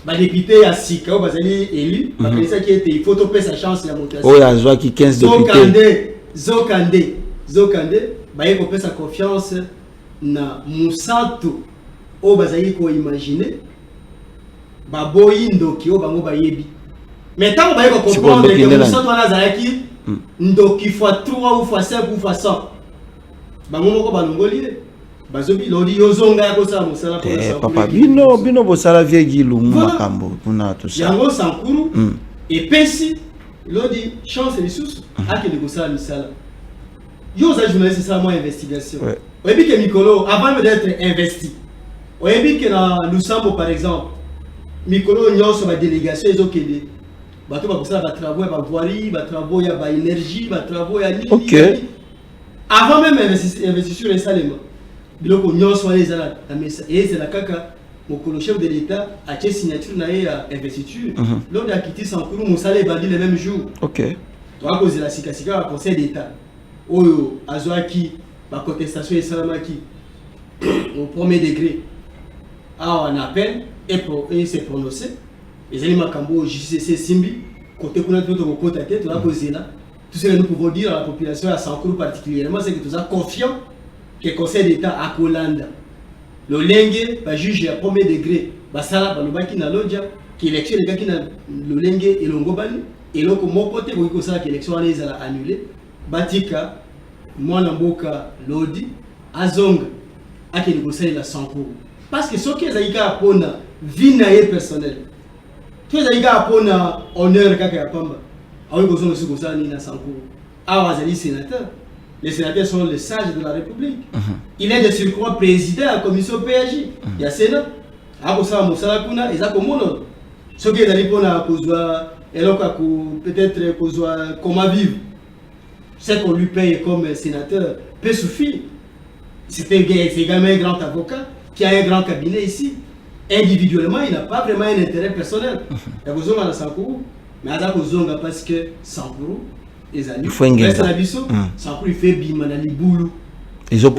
ba député à Sika bazali élu parce que ça qui était il faut topper sa chance la montation oh ya zwa qui 15 députés Zokande ba yeko pesa confiance na Musantu o bazali ko imaginer ba boyindo ki o bango ba yebi. Mais tant que vous comprendre que nous sommes dans la Zalaki, donc il faut 3 ou 5 ou 100. Papa, bino bosala viegi lumu makambo kuna tout ça. Yango Sankuru et Pessi, l'odi chance et ressources à que de ça misala. Yo za journaliste c'est ça moi investigation. Ouais bi que Mikolo avant d'être investi. Ouais bi que na Lusambo par exemple, Mikolo nyonso ba délégation ezokende. Bato ba kosala ba travaux ya voirie, ba travaux ya ba énergie, ba travaux ya nini. OK. Avant même investisseur et salema. Biloko nyonso wale ezala na mesa et c'est la kaka mokolo chef de l'état a fait signature na ya investiture. Lors de quitter Sankuru Moussala et bandi le même jour. OK. To a cause la sikasika au conseil d'état. Oyo azwaki ba contestation et salamaki au premier degré. Ah on appelle et s'est prononcé. Les éléments Kambo JCC Simbi, côté qu'on a tout au côté tête, on a posé là. Tout ce que nous pouvons dire à la population à Sankuru particulièrement, c'est que nous sommes confiants que le Conseil d'État à Kolanda, le Lengue, va juger à premier degré, Basala, Balobaki na Lodja, qui élection les gars qui na le Lengue et le Ngobani, et donc mon côté, vous savez que l'élection année a annulé, Batika, Mwanamboka, Lodi, Azong, à qui négocier la Sankuru. Parce que ce qui est à vie personnelle. Tu as dit à honneur kaka ya pamba. oui, comme ça, Nina Sankourou. Ah, Wazali sénateur. Les sénateurs sont les sages de la République. Il est de surcroît président de la commission PAJ. Il y a Sénat. Ah, pour ça, Moussala Kuna, ils ont comme on. Ce qui est allé pour la cause, peut-être comment vivre. Ce qu'on lui paye comme sénateur peut suffire. C'est également un grand avocat qui a un grand cabinet ici. Individuellement, il n'a pas vraiment un intérêt personnel. Il y a besoin de Sankourou. Mais il y a besoin parce que Sankourou, il faut un gain. Sankourou, il fait bimana liboulou. Ils ont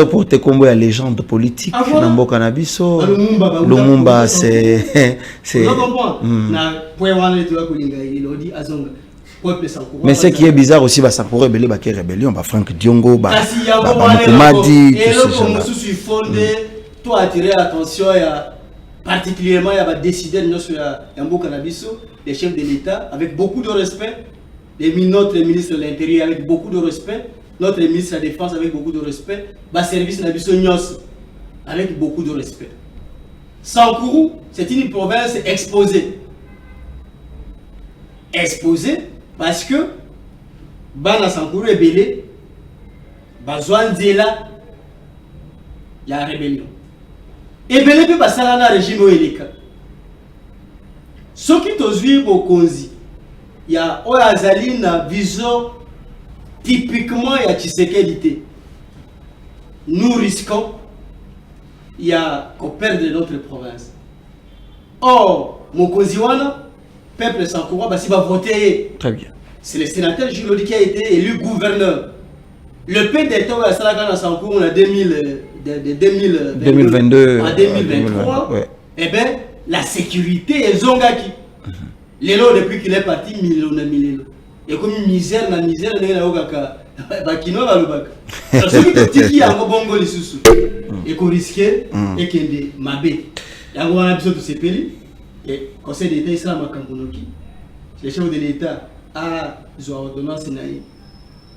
porté comme la légende politique. Nambo Cannabiso. Lumumba, c'est. Mais ce qui est bizarre aussi, ça pourrait rebelle, rébellion, Franck Diongo, Moumadi, tout attirer l'attention, particulièrement, il y a des décideurs sur Yambo Cannabiso, les chefs de l'État, avec beaucoup de respect. Notre ministre de l'Intérieur avec beaucoup de respect, notre ministre de la Défense avec beaucoup de respect, le service Nabiso Nyos avec beaucoup de respect. Sankourou, c'est une province exposée. Exposée parce que Bana Sankourou est belé, Bazouan Zela, il y a rébellion. Et belé peut passer dans le régime où il est. Ce qui te suit au Konzi. Il y a une vision typiquement il y a Tshisekedi. Nous risquons il y a qu'on perde notre province. Or, Mokoziwana, peuple Sankourou, il va voter. Très bien. C'est le sénateur Julodi qui a été élu gouverneur. Le PDT à Salagana Sankourou en 2022 à 2023, eh bien, la sécurité est Zongaki. Lelo depuis qu'il est parti, Milelo. Et comme misère, na misère, il y a Bakino Balubaka. Alors, ce qui est un bongo les sous. Et qu'on risquait, et qu'il y a Mabé. Il y a un épisode de ces pays. Et le Conseil d'État, il s'est Makambonoki. Les chefs de l'État a ordonnance naïe.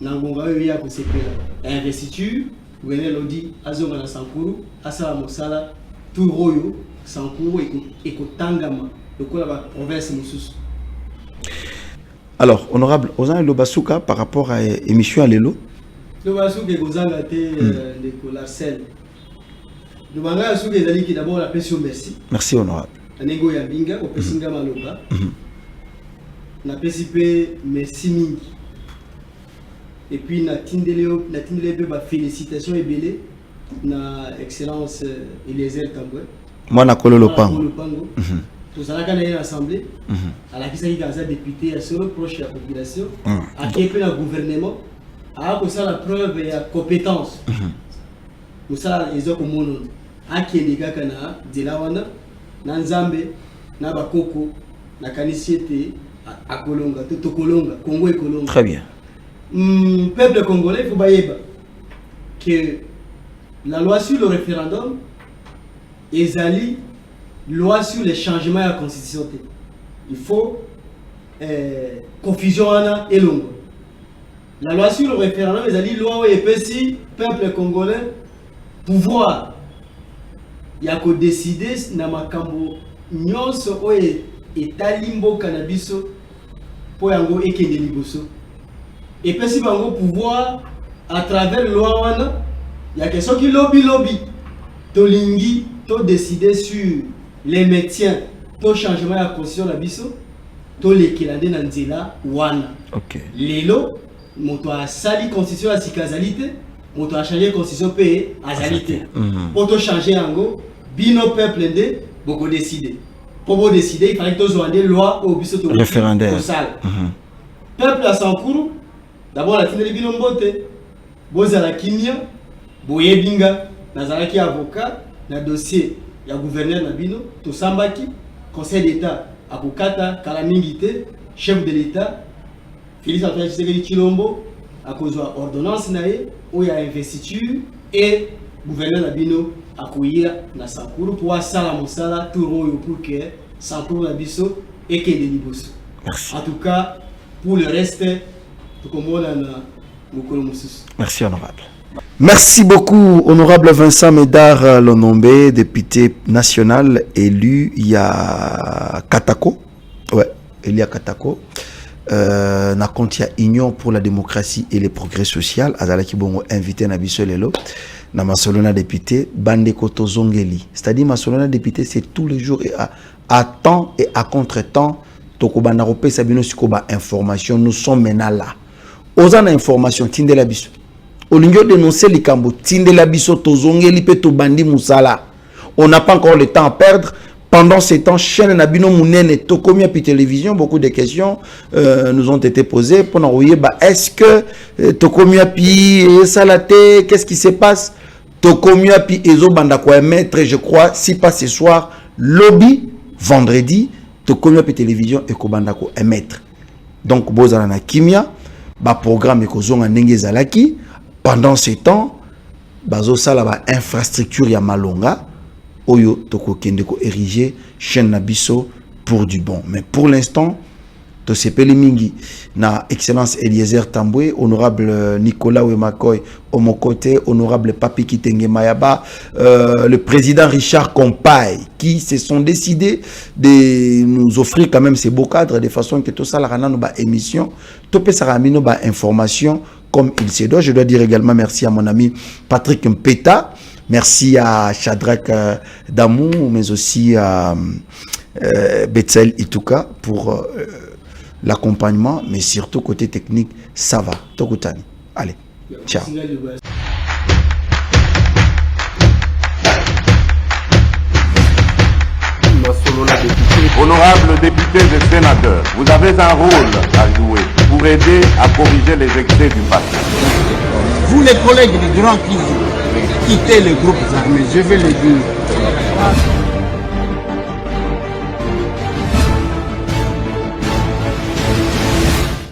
Nangonga, il y a pour ces pays. Investiture, vous venez le dire, Azongana Sankourou, Asala Mosala, tout Royo, Sankourou et Kotangama. Alors, honorable, Ozan Lobasuka, par rapport à l'émission à Lelo. Lobasuka est Ozan de Colarcel. Lobasuka est d'abord la pension merci. Merci, honorable. Anego Yabinga, au Pessinga Maloba. Na PCP merci mingi. Et puis, na Tindeleo, félicitations et belé. Na excellence Eliezer Tamboué. Moi, na Kolo Lopango. Tout ça, quand il y a une assemblée, à la qui s'est député, à seul proche de la population, à qui est le gouvernement, à ça la preuve et la compétence. Pour ça, ils ont comme mon nom. À qui est des gars qui ont la wana, Nanzambe, Nabakoko, Nakanisiete, à Kolonga, Toto Kolonga, Congo et Kolonga. Très bien. Peuple congolais, il faut que la loi sur le référendum, Ezali, loi sur les changements à la constitution. Il faut confusion et longue. La loi sur le référendum, ils ont dit loi où il peuple congolais pouvoir. Il y a qu'à décider dans ma cambo nyonso où est limbo cannabiso pour yango et kende liboso. Et puis si bango pouvoir à travers loi wana, il y a question qui lobby tolingi to décider sur les médecins, tout changement de la constitution de la biso, tout l'équivalent dans Nzela, Wana. Lelo, moto a sali constitution à Sikazalité, moto a changé constitution paye à Zalité. Pour tout changer en go, bino peuple ndé, beaucoup décider. Pour décider, il fallait que tu aies des lois au biso to référendaire. Peuple à Sankourou, d'abord la finale bino mbote, bozala kimia, boye binga, nazalaki avocat, na dossier. Il y a le gouverneur Nabino, Tosambaki, Conseil d'État, Abukata, Kalamingite, chef de l'État, Félix Antoine Tshisekedi Chilombo, à cause de l'ordonnance où il y a investiture et le gouverneur Nabino a accueilli na Sankourou pour asala mosala tout pour que Sankourou Nabiso et que Deniboso. En tout cas, pour le reste, tout comme on a Merci, honorable. Merci beaucoup, honorable Vincent Médard Lonombe, député national élu. Il y a Katako. Ouais, il y a Katako. Na compte il y a Union pour la démocratie et le progrès social. Azalaki bongo invité na biso lelo. Na Masolona député, Bande Koto Zongeli. C'est-à-dire Masolona député, c'est tous les jours et à temps et à contre-temps. Toko Banarope Sabino Sikoba information. Nous sommes maintenant là. Ozan information, tinde la biso. Olingo dénoncer les cambo, tinde la biso tozongeli pe to bandi musala. On n'a pas encore le temps à perdre. Pendant ces temps, chaîne Nabino Mounene, Tokomia puis télévision, beaucoup de questions nous ont été posées pour envoyer. Est-ce que Tokomia puis Salate, qu'est-ce qui se passe? Tokomia puis Ezo Bandako émettre, je crois, si pas ce soir, lobby, vendredi, Tokomia puis télévision et Kobandako émettre. Donc, Bozalana Kimia, programme Ekozonga Nenge Zalaki. Pendant ces temps, Bazo Salaba infrastructure ya Malonga. Oyo toko kendeko érigé chaîne Nabiso pour du bon. Mais pour l'instant, to sepeli mingi na excellence Eliezer Tamboué, honorable Nicolas Wemakoy Omokote, honorable Papi Kitenge Mayaba, le président Richard Compaye, qui se sont décidés de nous offrir quand même ces beaux cadres de façon que tout ça la rana ba émission, to pe saramino ba information comme il se doit. Je dois dire également merci à mon ami Patrick Mpeta. Merci à Shadrach Damou, mais aussi à Betzel Ituka pour l'accompagnement, mais surtout côté technique, ça va. Tokutani. Allez, ciao. Honorables députés et sénateurs, vous avez un rôle à jouer pour aider à corriger les excès du passé. Vous les collègues du Grand qui quittez les groupes armés, je vais le dire.